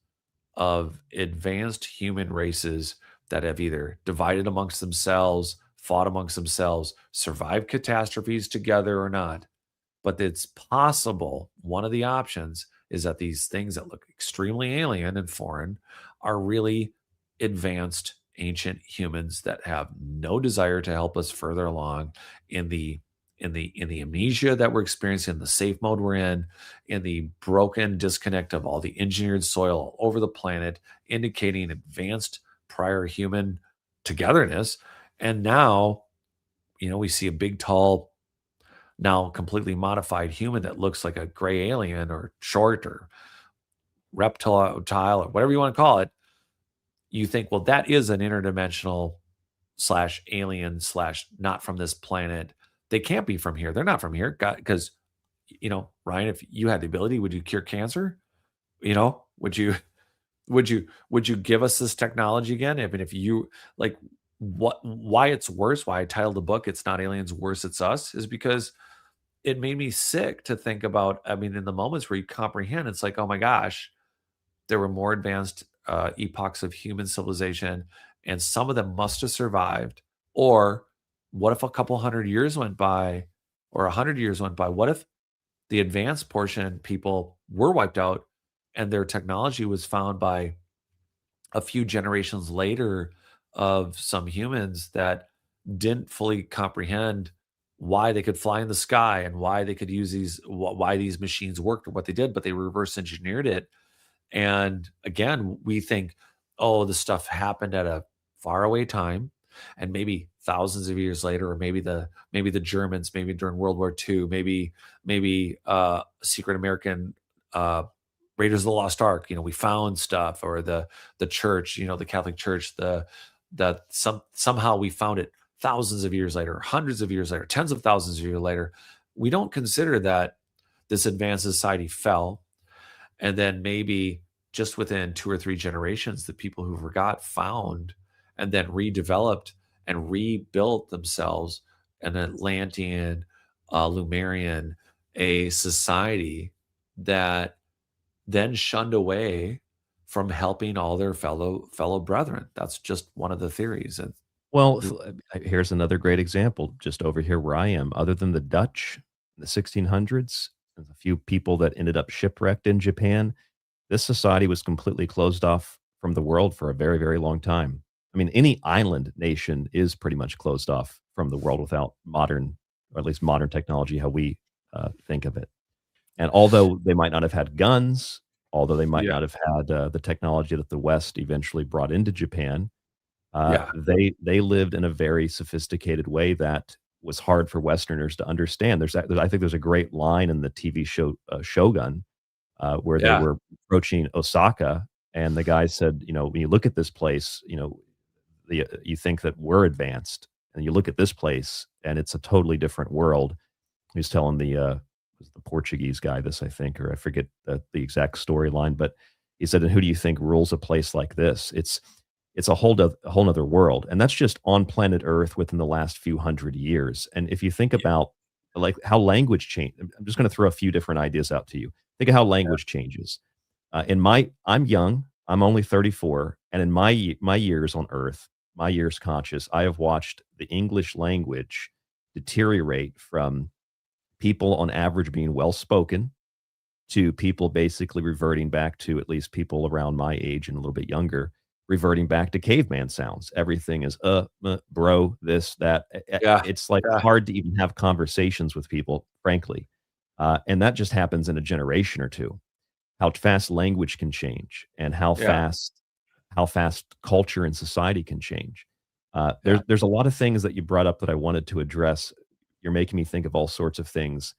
of advanced human races that have either divided amongst themselves, fought amongst themselves, survived catastrophes together or not? But it's possible, one of the options is that these things that look extremely alien and foreign are really advanced ancient humans that have no desire to help us further along in the amnesia that we're experiencing, in the safe mode we're in the broken disconnect of all the engineered soil all over the planet, indicating advanced prior human togetherness. And now, we see a big, tall, now completely modified human that looks like a gray alien or short or reptile or whatever you want to call it. You think, well, that is an interdimensional / alien / not from this planet. They can't be from here. They're not from here. Because, Ryan, if you had the ability, would you cure cancer? Would you give us this technology again? I mean, if you like why it's worse, why I titled the book, It's Not Aliens, Worse, It's Us, is because it made me sick to think about, in the moments where you comprehend, it's like, oh my gosh, there were more advanced epochs of human civilization, and some of them must have survived. Or what if a couple hundred years went by, or 100 years went by? What if the advanced portion people were wiped out, and their technology was found by a few generations later of some humans that didn't fully comprehend why they could fly in the sky and why they could use why these machines worked or what they did, but they reverse engineered it. And again, we think, oh, this stuff happened at a faraway time, and maybe thousands of years later, or maybe the Germans, maybe during World War II, maybe secret American Raiders of the Lost Ark. We found stuff, or the church, the Catholic Church, that somehow we found it thousands of years later, hundreds of years later, tens of thousands of years later. We don't consider that this advanced society fell, and then maybe just within 2 or 3 generations, the people who forgot found and then redeveloped and rebuilt themselves an Atlantean, Lemurian, a society that then shunned away from helping all their fellow brethren. That's just one of the theories. And Well, here's another great example just over here where I am. Other than the Dutch in the 1600s, and a few people that ended up shipwrecked in Japan, this society was completely closed off from the world for a very, very long time. I mean, any island nation is pretty much closed off from the world without modern, or at least modern technology, how we think of it. And although they might not have had guns, although they might not have had the technology that the West eventually brought into Japan, they lived in a very sophisticated way that was hard for Westerners to understand. I think there's a great line in the TV show Shogun, where they were approaching Osaka, and the guy said, when you look at this place, you think that we're advanced, and you look at this place, and it's a totally different world. He was telling the Portuguese guy this, I think, or I forget the exact storyline, but he said, "And who do you think rules a place like this? It's a whole nother world." And that's just on planet Earth within the last few hundred years. And if you think about like how language change, I'm just going to throw a few different ideas out to you. Think of how language changes. I'm young, I'm only 34. And in my years on Earth, my years conscious, I have watched the English language deteriorate from people on average being well-spoken to people basically reverting back to, at least people around my age and a little bit younger, reverting back to caveman sounds. Everything is bro, this, that. It's like hard to even have conversations with people, frankly. And that just happens in a generation or two. How fast language can change, and how fast culture and society can change. There's a lot of things that you brought up that I wanted to address. You're making me think of all sorts of things.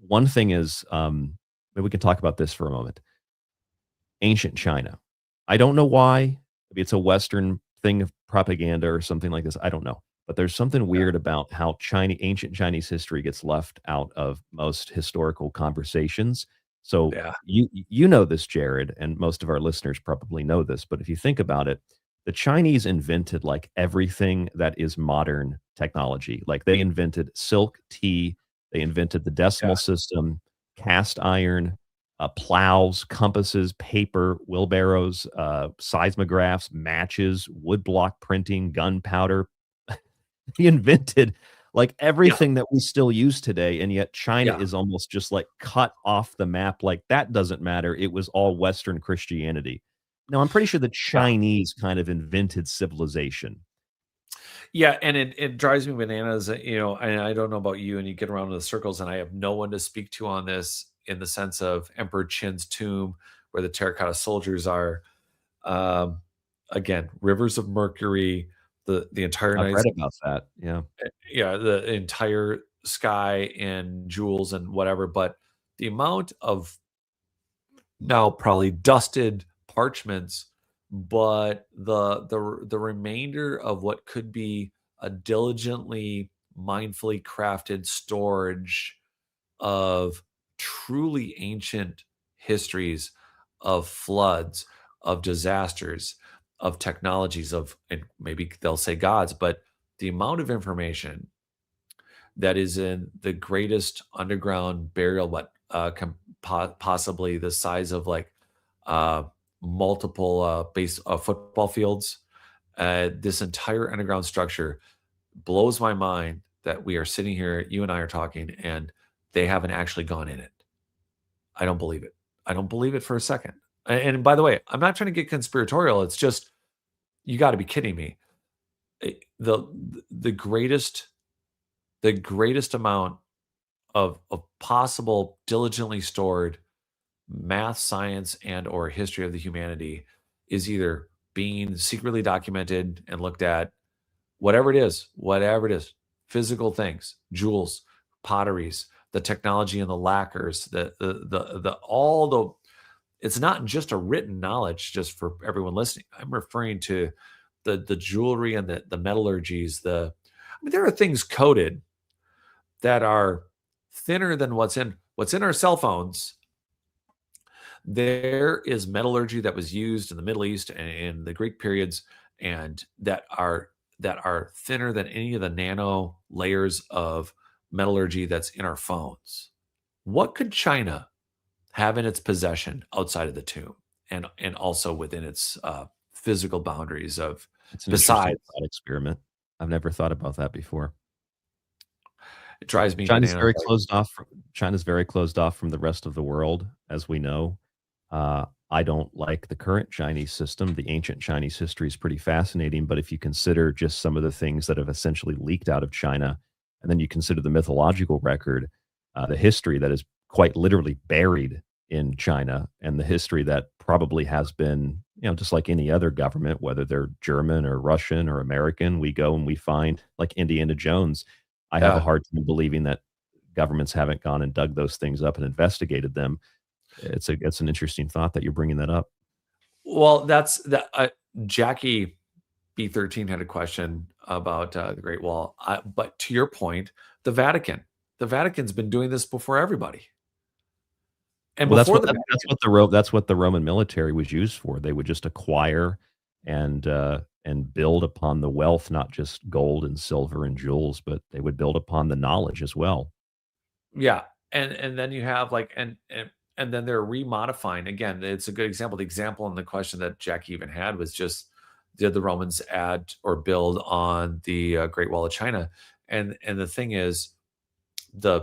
One thing is, maybe we can talk about this for a moment. Ancient China. I don't know why. Maybe it's a Western thing of propaganda or something like this. I don't know. But there's something weird about how ancient Chinese history gets left out of most historical conversations. So you know this, Jared, and most of our listeners probably know this. But if you think about it, the Chinese invented like everything that is modern technology. Like they invented silk, tea, they invented the decimal system, cast iron, plows, compasses, paper, wheelbarrows, seismographs, matches, woodblock printing, gunpowder. He invented like everything that we still use today, and yet China is almost just like cut off the map. Like that doesn't matter. It was all Western Christianity. Now, I'm pretty sure the Chinese kind of invented civilization. Yeah, and it drives me bananas, and I don't know about you, and you get around in the circles, and I have no one to speak to on this in the sense of Emperor Qin's tomb, where the terracotta soldiers are. Again, rivers of mercury, the entire I've night. read about that. Yeah. The entire sky and jewels and whatever, but the amount of now probably dusted parchments, but the remainder of what could be a diligently, mindfully crafted storage of truly ancient histories of floods, of disasters, of technologies, and maybe they'll say gods, but the amount of information that is in the greatest underground burial, possibly the size of like multiple base football fields. This entire underground structure blows my mind that we are sitting here, you and I are talking, and they haven't actually gone in it. I don't believe it. I don't believe it for a second. And by the way, I'm not trying to get conspiratorial. It's just, you got to be kidding me. The greatest amount of possible diligently stored math, science, and or history of the humanity is either being secretly documented and looked at, whatever it is, physical things, jewels, potteries, the technology and the lacquers, it's not just a written knowledge, just for everyone listening. I'm referring to the jewelry and the metallurgies. There are things coated that are thinner than what's in our cell phones. There is metallurgy that was used in the Middle East and in the Greek periods, and that are thinner than any of the nano layers of metallurgy that's in our phones. What could China have in its possession outside of the tomb, and also within its physical boundaries of, It's an besides interesting thought experiment. I've never thought about that before. It drives me China's bananas. very closed off. China's very closed off from the rest of the world, as we know. I don't like the current Chinese system. The ancient Chinese history is pretty fascinating, but if you consider just some of the things that have essentially leaked out of China, and then you consider the mythological record, the history that is quite literally buried in China, and the history that probably has been, just like any other government, whether they're German or Russian or American, we go and we find, like Indiana Jones. I have a hard time believing that governments haven't gone and dug those things up and investigated them. It's an interesting thought that you're bringing that up. Well, that's that. Jackie B13 had a question about the Great Wall, but to your point, the Vatican's been doing this before everybody. And Well, before that's what the Roman military was used for. They would just acquire and build upon the wealth, not just gold and silver and jewels, but they would build upon the knowledge as well. Yeah, and then you have and then they're remodifying. Again, it's a good example. The example in the question that Jackie even had was just, did the Romans add or build on the Great Wall of China? And the thing is, the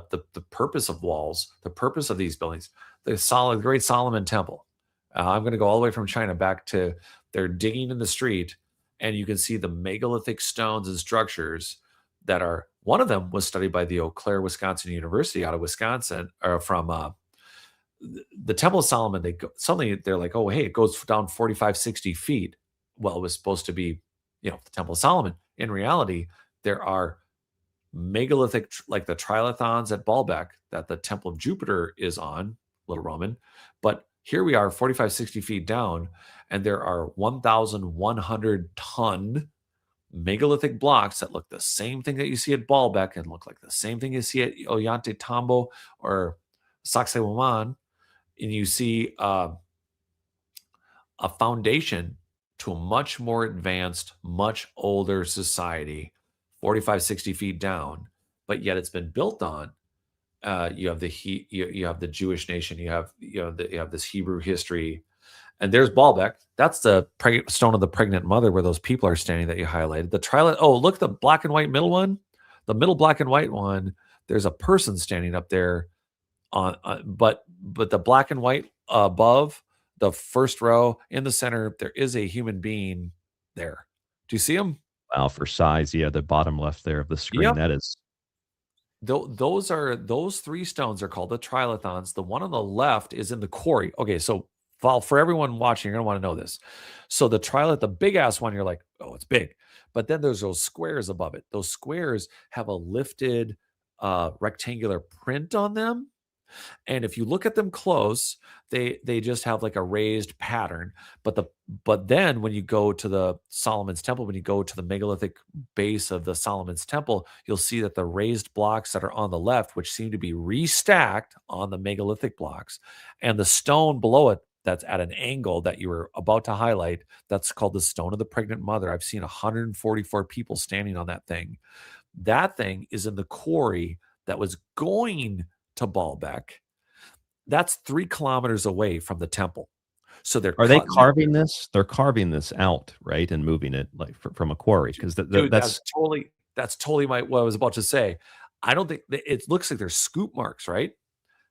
purpose of walls, the purpose of these buildings, the Great Solomon Temple. I'm going to go all the way from China back to, they're digging in the street, and you can see the megalithic stones and structures that are. One of them was studied by the Eau Claire, Wisconsin University out of Wisconsin, or from the Temple of Solomon. They're like, oh, hey, it goes down 45, 60 feet. Well, it was supposed to be, the Temple of Solomon. In reality, there are megalithic, like the trilithons at Baalbek that the Temple of Jupiter is on, Little Roman. But here we are 45, 60 feet down, and there are 1,100 ton megalithic blocks that look the same thing that you see at Baalbek and look like the same thing you see at Ollanta Tambo or Sacsayhuaman. And you see a foundation to a much more advanced, much older society, 45, 60 feet down, but yet it's been built on. You have the Jewish nation, you have this Hebrew history, and there's Baalbek. That's the stone of the pregnant mother where those people are standing that you highlighted. The trilith. Oh, look, the black and white middle one, the middle black and white one. There's a person standing up there but the black and white above the first row in the center, there is a human being there. Do you see him? Wow, for size, yeah, the bottom left there of the screen. Yep. That is. Those three stones are called the trilithons. The one on the left is in the quarry. Okay, so for everyone watching, you're gonna want to know this. So the trilith, the big ass one, you're like, oh, it's big. But then there's those squares above it. Those squares have a lifted rectangular print on them. And if you look at them close, they just have like a raised pattern. But then when you go to the Solomon's Temple, when you go to the megalithic base of the Solomon's Temple, you'll see that the raised blocks that are on the left, which seem to be restacked on the megalithic blocks, and the stone below it that's at an angle that you were about to highlight, that's called the stone of the pregnant mother. I've seen 144 people standing on that thing. That thing is in the quarry that was going to Baalbek. That's 3 kilometers away from the temple. So they're Are they cutting carving this? They're carving this out, right, and moving it like from a quarry because Dude, that's that's totally what I was about to say. I don't think it looks like there's scoop marks, right?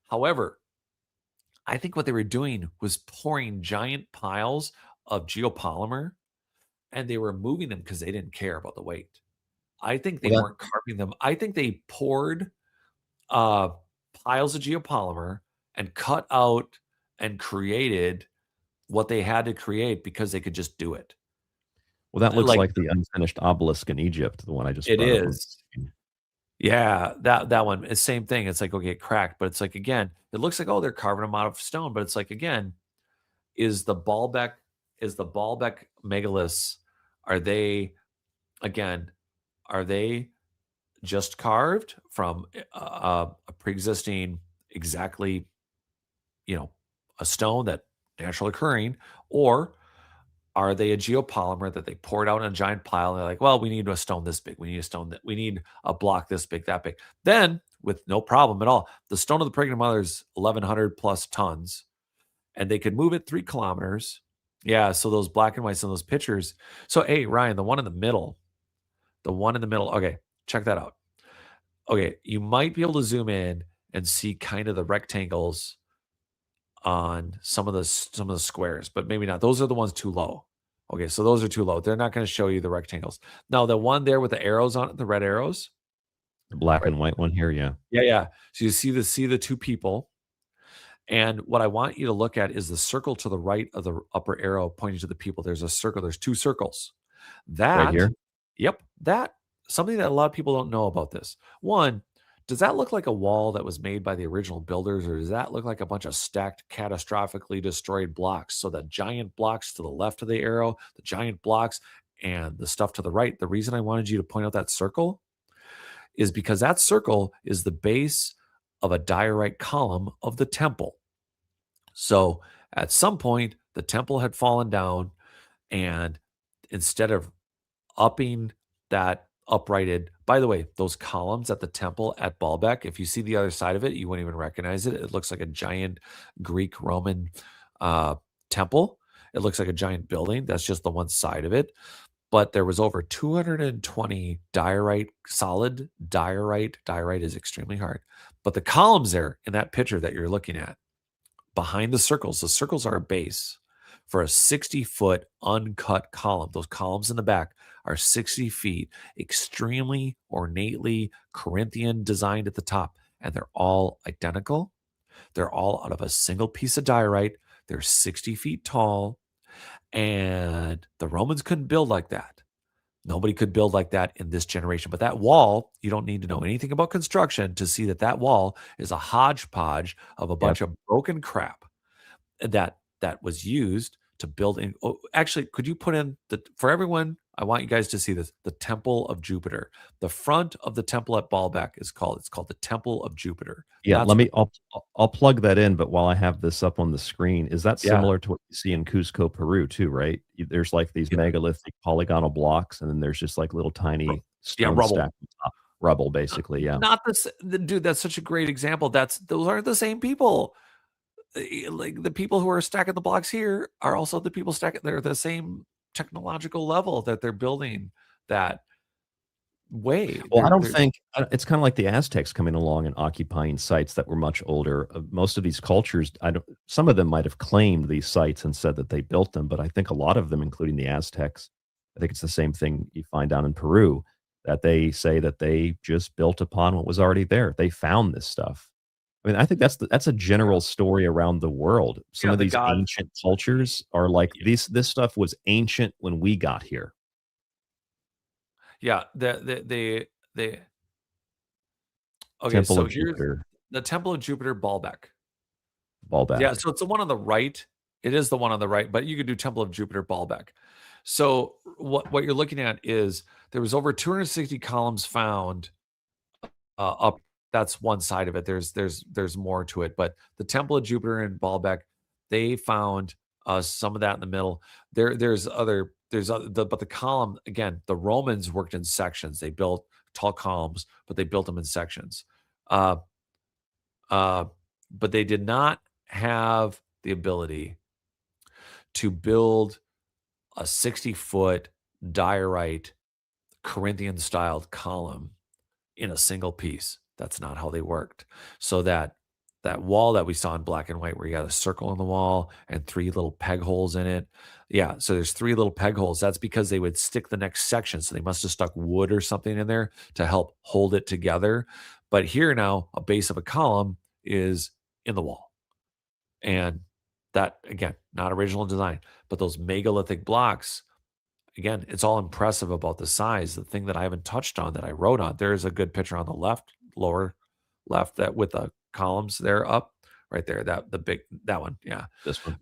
However, I think what they were doing was pouring giant piles of geopolymer and they were moving them because they didn't care about the weight. I think they well, weren't carving them. I think they poured piles of geopolymer and cut out and created what they had to create because they could just do it. that looks Like like the unfinished obelisk in Egypt, the one I just it brought up on the is. screen. Yeah, that one. It's same thing. It's like, okay, it cracked, but it's like again, it looks like, oh, they're carving them out of stone, but it's like again, is the Baalbek megaliths, are they again, are they just carved from a pre-existing exactly, a stone that naturally occurring, or are they a geopolymer that they poured out in a giant pile and they're like, well, we need a stone this big, we need a stone that we need a block this big, that big. Then with no problem at all, the stone of the pregnant mother is 1,100 plus tons, and they could move it 3 kilometers. Yeah, so those black and whites in those pictures. So hey, Ryan, the one in the middle, okay, check that out. Okay, you might be able to zoom in and see kind of the rectangles on some of the squares, but maybe not. Those are the ones too low. Okay, so those are too low. They're not going to show you the rectangles. Now, the one there with the arrows on it, the red arrows, The black and white one here, yeah. yeah. So you see the 2 people, and what I want you to look at is the circle to the right of the upper arrow pointing to the people. There's a circle. There's 2 circles. Right here? Yep, that something that a lot of people don't know about this. One, does that look like a wall that was made by the original builders, or does that look like a bunch of stacked, catastrophically destroyed blocks? So the giant blocks to the left of the arrow, the giant blocks, and the stuff to the right. The reason I wanted you to point out that circle is because that circle is the base of a diorite column of the temple. So at some point, the temple had fallen down, and instead of upping that uprighted, by the way, those columns at the temple at Baalbek, if you see the other side of it, you wouldn't even recognize it. It looks like a giant Greek Roman temple. It looks like a giant building. That's just the one side of it. But there was over 220 diorite, solid diorite. Diorite is extremely hard. But the columns there in that picture that you're looking at, behind the circles are a base for a 60-foot uncut column. Those columns in the back are 60 feet, extremely ornately Corinthian designed at the top, and they're all identical. They're all out of a single piece of diorite. They're 60 feet tall, and the Romans couldn't build like that. Nobody could build like that in this generation. But that wall, you don't need to know anything about construction to see that wall is a hodgepodge of a bunch of broken crap that was used to build in. Oh, actually, could you put in for everyone? I want you guys to see this: the Temple of Jupiter. The front of the temple at Baalbek it's called the Temple of Jupiter. Yeah, I'll plug that in. But while I have this up on the screen, is that similar to what you see in Cusco, Peru, too? Right? There's like these megalithic polygonal blocks, and then there's just like little tiny stone rubble. stacked on top. Rubble, basically. Yeah. Not this, dude. That's such a great example. Those aren't the same people. Like the people who are stacking the blocks here are also the people stacking. They're the same technological level that they're building that way. Well, I don't think it's kind of like the Aztecs coming along and occupying sites that were much older. Most of these cultures, some of them might have claimed these sites and said that they built them, but I think a lot of them, including the Aztecs, I think it's the same thing you find down in Peru, that they say that they just built upon what was already there. They found this stuff. I mean, I think that's a general story around the world. Some of these ancient cultures are like this stuff was ancient when we got here. Yeah, okay. Temple So of here's Jupiter. the Temple of Jupiter, Baalbek. Baalbek. Yeah, so it's the one on the right. It is the one on the right, but you could do Temple of Jupiter, Baalbek. So what you're looking at is there was over 260 columns found up. That's one side of it. There's more to it, but the Temple of Jupiter in Baalbek, they found some of that in the middle. But the column again. The Romans worked in sections. They built tall columns, but they built them in sections. But they did not have the ability to build a 60-foot diorite Corinthian-styled column in a single piece. That's not how they worked. So that wall that we saw in black and white, where you got a circle in the wall and 3 little peg holes in it. Yeah, so there's 3 little peg holes. That's because they would stick the next section. So they must have stuck wood or something in there to help hold it together. But here now, a base of a column is in the wall. And that, again, not original design, but those megalithic blocks, again, it's all impressive about the size. The thing that I haven't touched on that I wrote on, there's a good picture on the left, lower left, that with the columns there up right there, that one. Yeah. This one.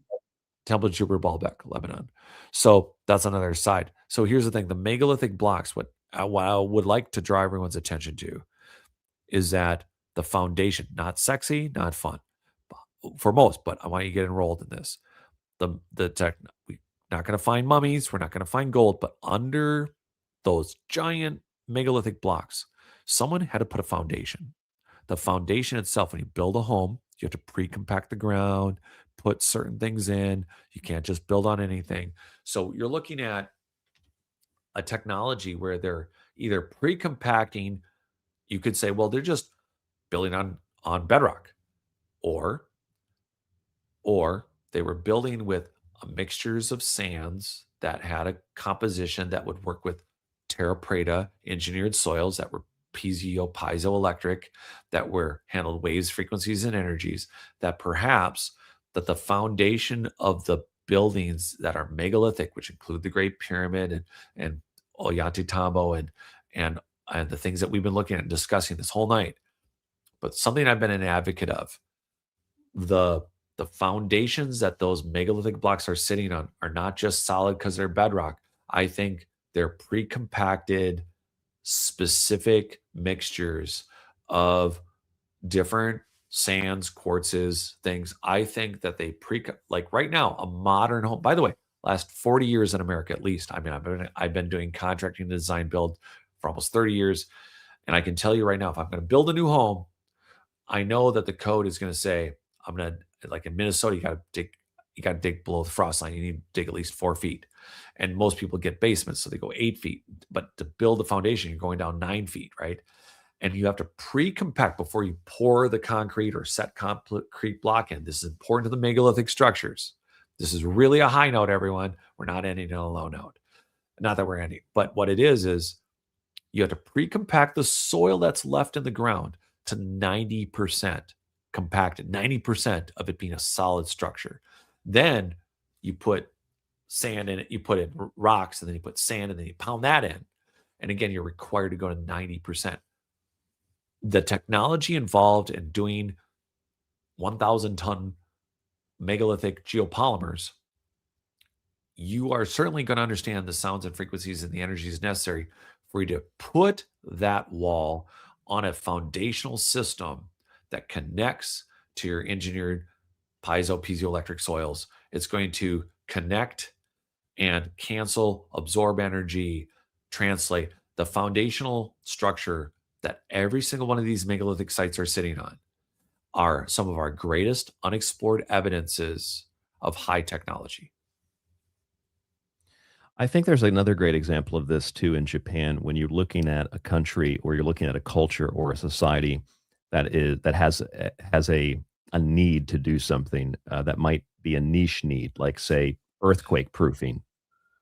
Temple of Jupiter, Baalbek, Lebanon. So that's another side. So here's the thing. The megalithic blocks, what I would like to draw everyone's attention to is that the foundation, not sexy, not fun for most, but I want you to get enrolled in this. The tech, we're not going to find mummies. We're not going to find gold, but under those giant megalithic blocks, someone had to put a foundation. The foundation itself, when you build a home, you have to pre-compact the ground, put certain things in. You can't just build on anything. So you're looking at a technology where they're either pre-compacting, you could say, well, they're just building on bedrock, or they were building with mixtures of sands that had a composition that would work with terra preta engineered soils that were piezoelectric, that were handled waves, frequencies, and energies, that perhaps that the foundation of the buildings that are megalithic, which include the Great Pyramid and Ollantaytambo and the things that we've been looking at and discussing this whole night, but something I've been an advocate of, the foundations that those megalithic blocks are sitting on are not just solid because they're bedrock. I think they're pre-compacted, specific mixtures of different sands, quartzes, things. I think that they like right now, a modern home, by the way, last 40 years in America, at least. I mean, I've been doing contracting, design, build for almost 30 years. And I can tell you right now, if I'm going to build a new home, I know that the code is going to say, I'm going to, like in Minnesota, you got to dig below the frost line. You need to dig at least 4 feet. And most people get basements, so they go 8 feet. But to build the foundation, you're going down 9 feet, right? And you have to pre-compact before you pour the concrete or set concrete block in. This is important to the megalithic structures. This is really a high note, everyone. We're not ending on a low note. Not that we're ending. But what it is you have to pre-compact the soil that's left in the ground to 90% compacted, 90% of it being a solid structure. Then you put sand in it, you put in rocks, and then you put sand, and then you pound that in. And again, you're required to go to 90%. The technology involved in doing 1,000-ton megalithic geopolymers, you are certainly going to understand the sounds and frequencies and the energies necessary for you to put that wall on a foundational system that connects to your engineered piezoelectric soils. It's going to connect and cancel, absorb energy, translate. The foundational structure that every single one of these megalithic sites are sitting on are some of our greatest unexplored evidences of high technology. I think there's another great example of this too in Japan, when you're looking at a country or you're looking at a culture or a society that has a need to do something that might be a niche need, like say earthquake proofing.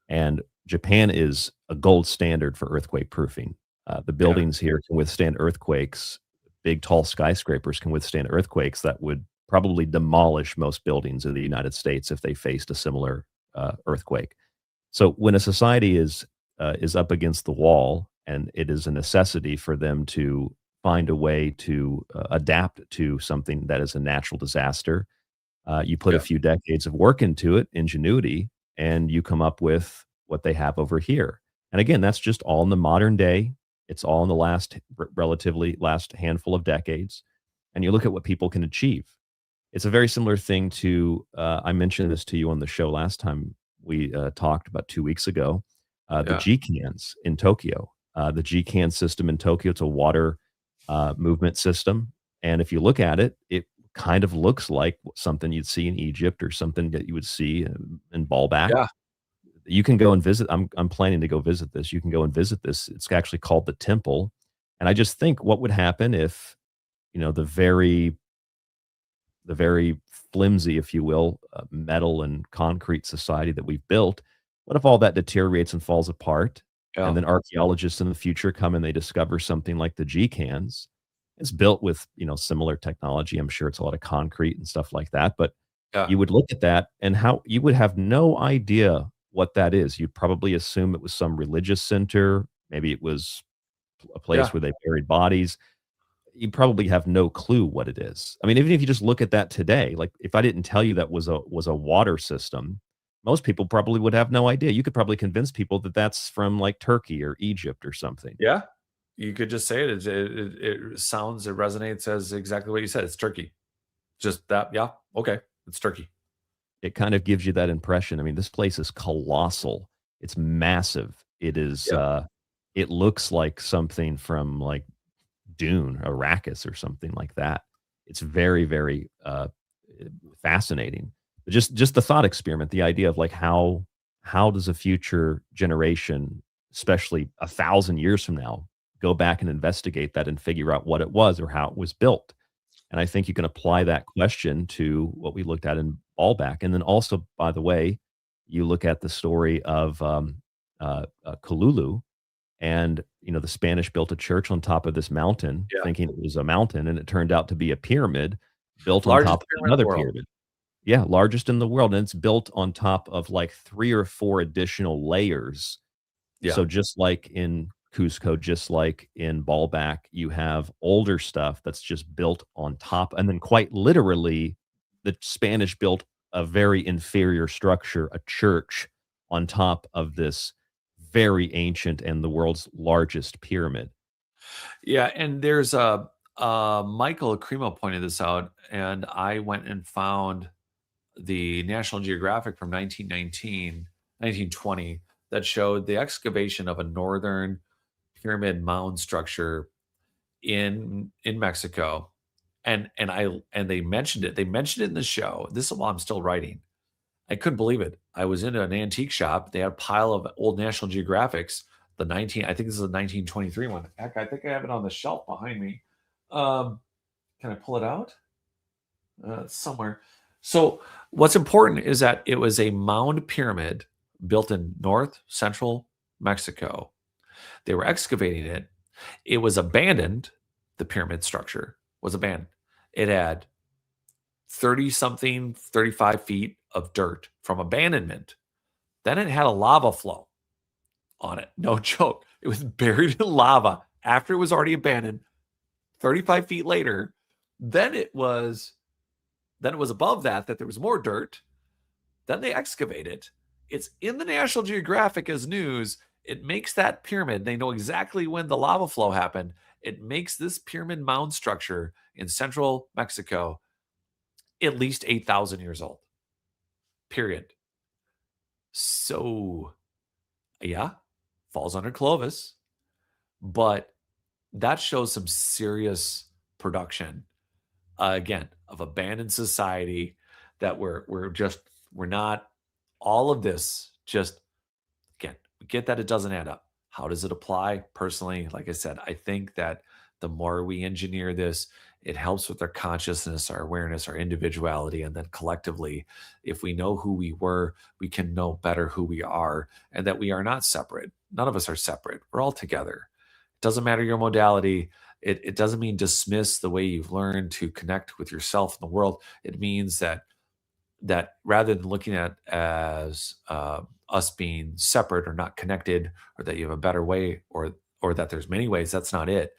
And Japan is a gold standard for earthquake proofing. The buildings here can withstand earthquakes. Big, tall skyscrapers can withstand earthquakes that would probably demolish most buildings in the United States if they faced a similar earthquake. So when a society is up against the wall, and it is a necessity for them to find a way to adapt to something that is a natural disaster, you put a few decades of work into it, ingenuity, and you come up with what they have over here. And again, that's just all in the modern day. It's all in the relatively last handful of decades. And you look at what people can achieve. It's a very similar thing to, I mentioned this to you on the show last time we talked about 2 weeks ago, the G-cans in Tokyo. The G-can system in Tokyo, it's a water movement system. And if you look at it, it kind of looks like something you'd see in Egypt or something that you would see in Baalbek. Yeah. You can go and visit. I'm planning to go visit this. You can go and visit this. It's actually called the Temple. And I just think what would happen if, the very flimsy, if you will, metal and concrete society that we've built, what if all that deteriorates and falls apart? Yeah. And then archaeologists in the future come and they discover something like the G-cans. It's built with, similar technology. I'm sure it's a lot of concrete and stuff like that. But you would look at that and how you would have no idea what that is. You'd probably assume it was some religious center. Maybe it was a place where they buried bodies. You probably have no clue what it is. I mean, even if you just look at that today, like if I didn't tell you that was a water system, most people probably would have no idea. You could probably convince people that that's from like Turkey or Egypt or something. Yeah. You could just say it. It resonates as exactly what you said. It's Turkey. Just that. Yeah. Okay. It's Turkey. It kind of gives you that impression. I mean, this place is colossal. It's massive. It is, it looks like something from like Dune, Arrakis or something like that. It's very, very fascinating. But just the thought experiment, the idea of like how does a future generation, especially 1,000 years from now, go back and investigate that and figure out what it was or how it was built? And I think you can apply that question to what we looked at in Baalbek. And then also, by the way, you look at the story of Kululu, and the Spanish built a church on top of this mountain, thinking it was a mountain, and it turned out to be a pyramid built on top of another pyramid. Yeah, largest in the world, and it's built on top of like 3 or 4 additional layers. Yeah. So just like in Cusco, just like in Baalbek, you have older stuff that's just built on top, and then quite literally, the Spanish built a very inferior structure, a church, on top of this very ancient and the world's largest pyramid. Yeah, and there's Michael Cremo pointed this out, and I went and found the National Geographic from 1920 that showed the excavation of a northern pyramid mound structure in Mexico, and they mentioned it. They mentioned it in the show. This is while I'm still writing. I couldn't believe it. I was in an antique shop. They had a pile of old National Geographics. I think this is a 1923 one. Heck, I think I have it on the shelf behind me. Can I pull it out? Somewhere. So what's important is that it was a mound pyramid built in north central Mexico. They were excavating it. It was abandoned. The pyramid structure was abandoned. It had 35 feet of dirt from abandonment. Then it had a lava flow on it. No joke. It was buried in lava after it was already abandoned. 35 feet later, then it was above that there was more dirt. Then they excavate it. It's in the National Geographic as news. It makes that pyramid. They know exactly when the lava flow happened. It makes this pyramid mound structure in central Mexico at least 8,000 years old. Period. So, yeah, falls under Clovis, but that shows some serious production, again, of abandoned society that we're not, all of this, just, again, we get that it doesn't add up. How does it apply? Personally, like I said, I think that the more we engineer this, it helps with our consciousness, our awareness, our individuality, and then collectively, if we know who we were, we can know better who we are, and that we are not separate. None of us are separate. We're all together. It doesn't matter your modality. It doesn't mean dismiss the way you've learned to connect with yourself in the world. It means that rather than looking at as us being separate or not connected, or that you have a better way, or that there's many ways, that's not it.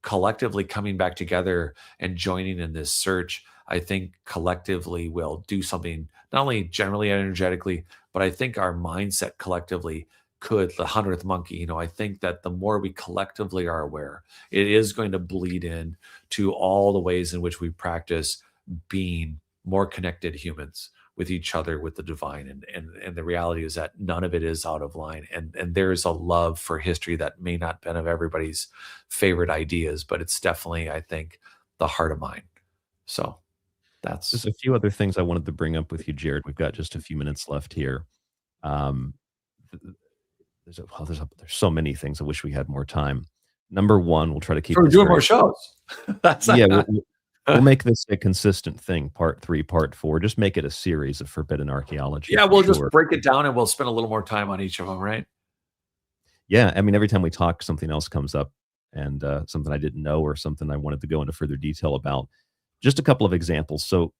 Collectively coming back together and joining in this search, I think collectively will do something, not only generally energetically, but I think our mindset collectively could, the 100th monkey, I think that the more we collectively are aware, it is going to bleed in to all the ways in which we practice being more connected humans with each other, with the divine. And the reality is that none of it is out of line. And there's a love for history that may not be of everybody's favorite ideas, but it's definitely, I think, the heart of mine. So There's that's a few other things I wanted to bring up with you, Jared. We've got just a few minutes left here. Um, there's so many things. I wish we had more time. Number one, we'll try to keep we're this doing very more shows. That's yeah. We'll make this a consistent thing. Part 3, Part 4. Just make it a series of Forbidden Archaeology. yeah, for we'll sure. just break it down and we'll spend a little more time on each of them, right? Yeah, I mean, every time we talk, something else comes up, and something I didn't know or something I wanted to go into further detail about. Just a couple of examples. So,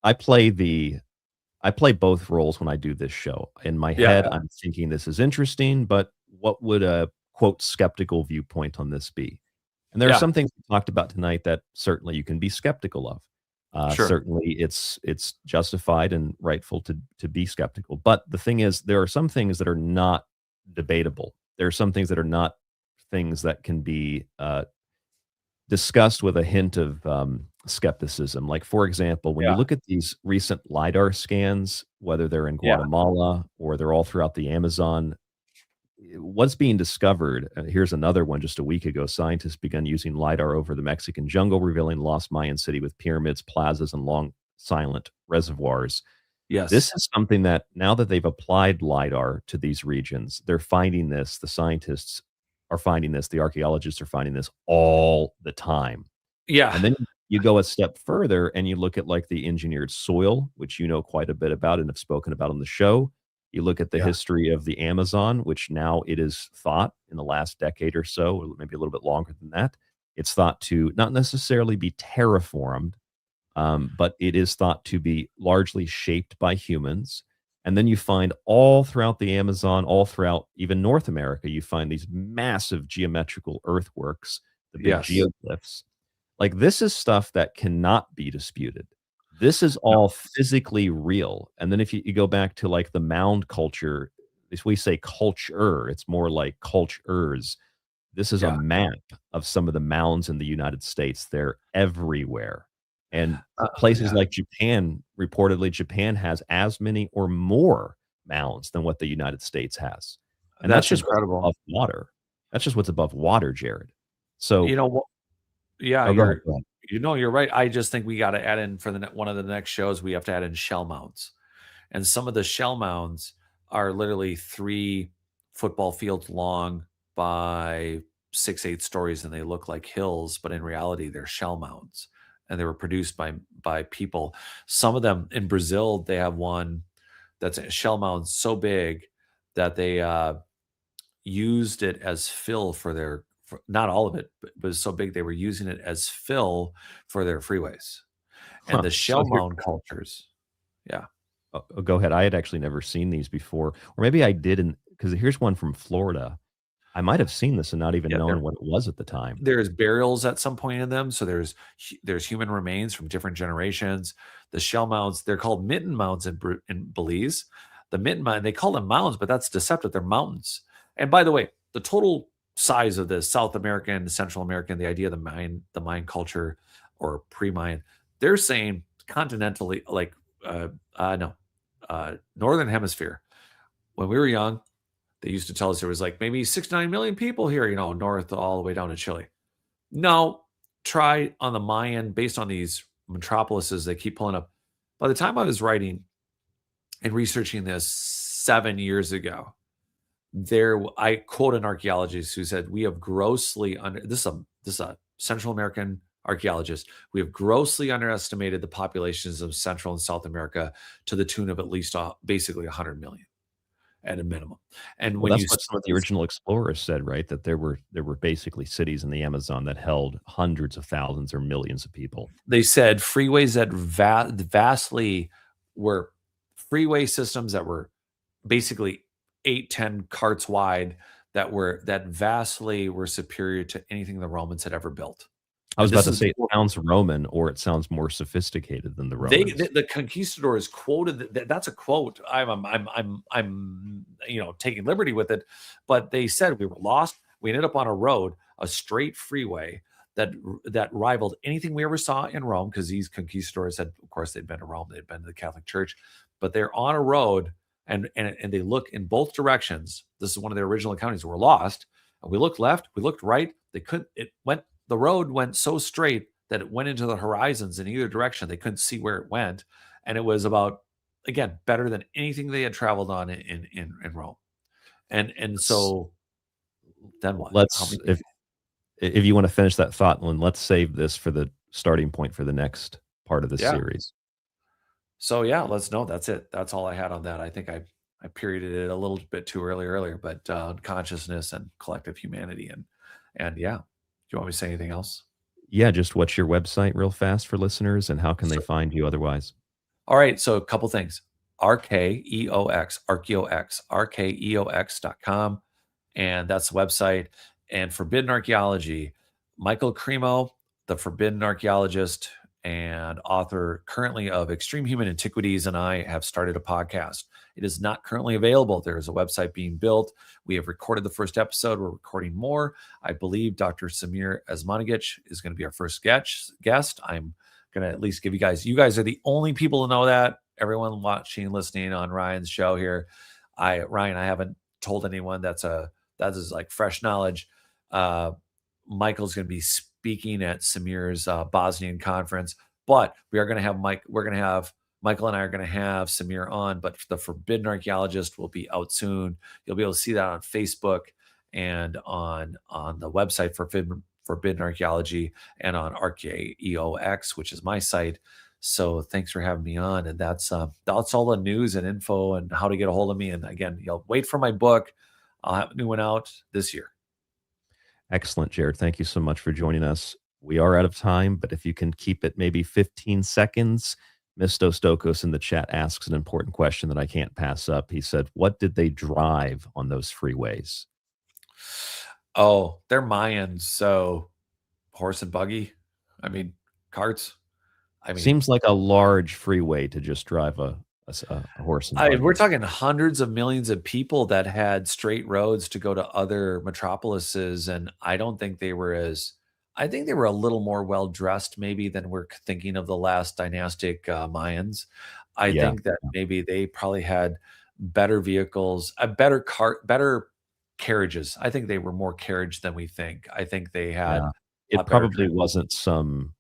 I play both roles when I do this show. In my head, Yeah. I'm thinking this is interesting, but what would a quote skeptical viewpoint on this be? And there are Yeah. some things we talked about tonight that certainly you can be skeptical of. Sure. Certainly, it's justified and rightful to be skeptical. But the thing is, there are some things that are not debatable. There are some things that are not things that can be discussed with a hint of skepticism. Like, for example, when you Yeah. look at these recent LiDAR scans, whether they're in Yeah. Guatemala or they're all throughout the Amazon, what's being discovered, here's another one just a week ago, scientists began using LiDAR over the Mexican jungle, revealing lost Mayan city with pyramids, plazas, and long silent reservoirs. Yes. This is something that now that they've applied LiDAR to these regions, they're finding this, the scientists are finding this, the archaeologists are finding this all the time. Yeah. And then you go a step further and you look at like the engineered soil, which you know quite a bit about and have spoken about on the show. You look at the Yeah. history of the Amazon, which now it is thought in the last decade or so, or maybe a little bit longer than that, it's thought to not necessarily be terraformed, but it is thought to be largely shaped by humans. And then you find all throughout the Amazon, all throughout even North America, you find these massive geometrical earthworks, the big Yes. geoglyphs. Like, this is stuff that cannot be disputed. This is all physically real. And then if you go back to like the mound culture, if we say culture, it's more like cultures. This is a Yeah. map of some of the mounds in the United States. They're everywhere. And places Yeah. like Japan, reportedly, Japan has as many or more mounds than what the United States has. And that's That's just what's incredible. above water. That's just what's above water, Jared. So, You know what? Yeah, oh, go ahead, go ahead. you're right. I just think we got to add in for one of the next shows. We have to add in shell mounds, and some of the shell mounds are literally 3 football fields long by 6-8 stories, and they look like hills, but in reality, they're shell mounds, and they were produced by people. Some of them in Brazil, they have one that's a shell mound so big that they used it as fill for their not all of it, but it was so big they were using it as fill for their freeways. And the So shell here, mound cultures. Yeah. go ahead. I had actually never seen these before, or maybe I didn't, because here's one from Florida. I might have seen this and not even Yeah, known what it was at the time. There's burials at some point in them, so there's human remains from different generations. The shell mounds, they're called mitten mounds in Belize. The mitten mound, they call them mounds, but that's deceptive. They're mountains. And by the way, the total size of the South American, Central American, the idea of the Mayan culture or pre-Mayan, they're saying continentally, like Northern Hemisphere. When we were young, they used to tell us there was like maybe 6 to 9 million people here, north all the way down to Chile. No, try on the Mayan, based on these metropolises they keep pulling up. By the time I was writing and researching this 7 years ago, I quote an archaeologist who said, "We have grossly this is a Central American archaeologist. We have grossly underestimated the populations of Central and South America to the tune of at least basically 100 million at a minimum." And Well, when that's you what some of the original explorers said, right? That there were basically cities in the Amazon that held hundreds of thousands or millions of people. they said freeways that vastly were freeway systems that were basically 8-10 carts wide that vastly were superior to anything the Romans had ever built. I was And about this to is say it sounds Roman, or it sounds more sophisticated than the Romans. the conquistadors quoted that's a quote. I'm taking liberty with it, but they said we were lost. We ended up on a road, a straight freeway that rivaled anything we ever saw in Rome, because these conquistadors had, of course, they'd been to Rome, they'd been to the Catholic Church, but they're on a road and they look in both directions. This is one of their original accountings. We're lost, and we looked left, we looked right. The road went so straight that it went into the horizons in either direction. They couldn't see where it went. And it was about, again, better than anything they had traveled on in Rome. And so then what? Let's, if you want to finish that thought, Lynn, let's save this for the starting point for the next part of the series. So yeah, let's know. That's it. That's all I had on that. I think I perioded it a little bit too earlier, but consciousness and collective humanity and yeah. Do you want me to say anything else? Yeah, just what's your website real fast for listeners, and how can they find you otherwise? All right, so a couple things. RKEOX, RKEOX.com, and that's the website. And Forbidden Archaeology, Michael Cremo, the Forbidden Archaeologist and author currently of Extreme Human Antiquities, and I have started a podcast. It is not currently available. There is a website being built. We have recorded the first episode. We're recording more. I believe Dr. Samir Asmanagich is going to be our first guest. I'm going to at least give you guys are the only people to know that. Everyone watching, listening on Ryan's show here. Ryan, I haven't told anyone that is like fresh knowledge. Michael's going to be speaking at Samir's Bosnian conference, but we are going to have Michael and I are going to have Samir on, but the Forbidden Archaeologist will be out soon. You'll be able to see that on Facebook and on the website for Forbidden Archaeology and on RKEOX, which is my site. So thanks for having me on. And that's all the news and info and how to get a hold of me. And again, you'll wait for my book. I'll have a new one out this year. Excellent, Jared. Thank you so much for joining us. We are out of time, but if you can keep it maybe 15 seconds, Misto Stokos in the chat asks an important question that I can't pass up. He said, what did they drive on those freeways? Oh, they're Mayans. So horse and buggy. I mean, carts. Seems like a large freeway to just drive a horse and buggy. We're talking hundreds of millions of people that had straight roads to go to other metropolises. And I don't think they were I think they were a little more well-dressed maybe than we're thinking of the last dynastic Mayans. I think that maybe they probably had better vehicles, better carriages. I think they were more carriage than we think. I think they had. It probably wasn't some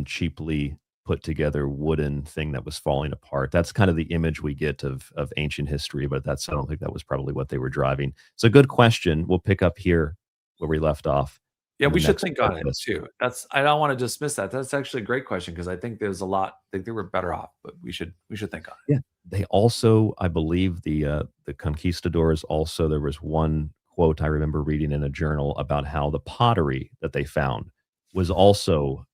cheaply put together wooden thing that was falling apart. That's kind of the image we get of ancient history, but I don't think that was probably what they were driving. It's a good question. We'll pick up here where we left off. Yeah, we should think on it too. I don't want to dismiss that. That's actually a great question because I think there's a lot. I think they were better off, but we should think on it. Yeah, they also, I believe, the conquistadors also. There was one quote I remember reading in a journal about how the pottery that they found was also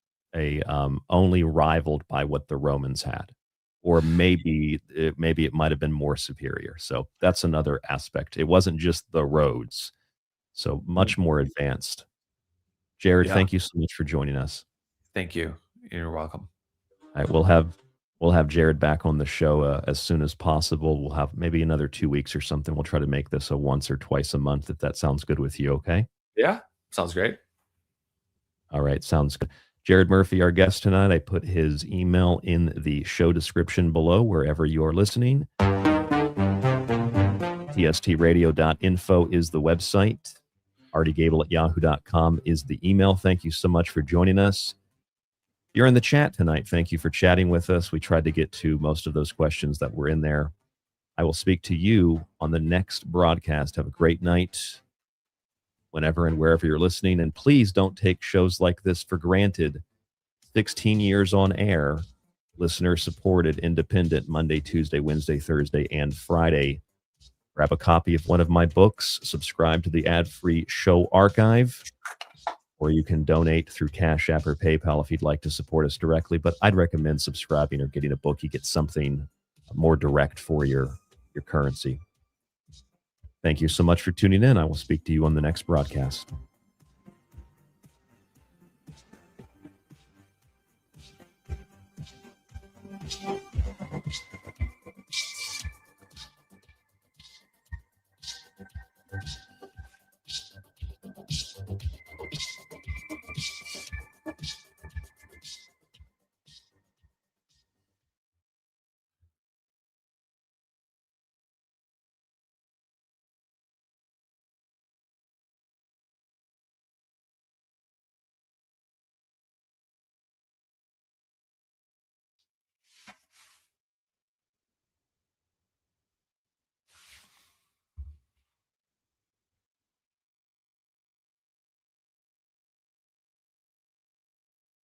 only rivaled by what the Romans had, or maybe it might have been more superior. So that's another aspect. It wasn't just the roads, so much more advanced. Jared, thank you so much for joining us. Thank you. You're welcome. All right, we'll have Jared back on the show as soon as possible. We'll have maybe another 2 weeks or something. We'll try to make this a once or twice a month if that sounds good with you. Okay. Yeah, sounds great. All right, sounds good. Jared Murphy, our guest tonight. I put his email in the show description below wherever you are listening. tstradio.info is the website. artygable@yahoo.com is the email. Thank you so much for joining us. You're in the chat tonight. Thank you for chatting with us. We tried to get to most of those questions that were in there. I will speak to you on the next broadcast. Have a great night whenever and wherever you're listening. And please don't take shows like this for granted. 16 years on air, listener supported, independent, Monday, Tuesday, Wednesday, Thursday, and Friday. Grab a copy of one of my books, subscribe to the ad-free show archive, or you can donate through Cash App or PayPal if you'd like to support us directly. But I'd recommend subscribing or getting a book. You get something more direct for your currency. Thank you so much for tuning in. I will speak to you on the next broadcast.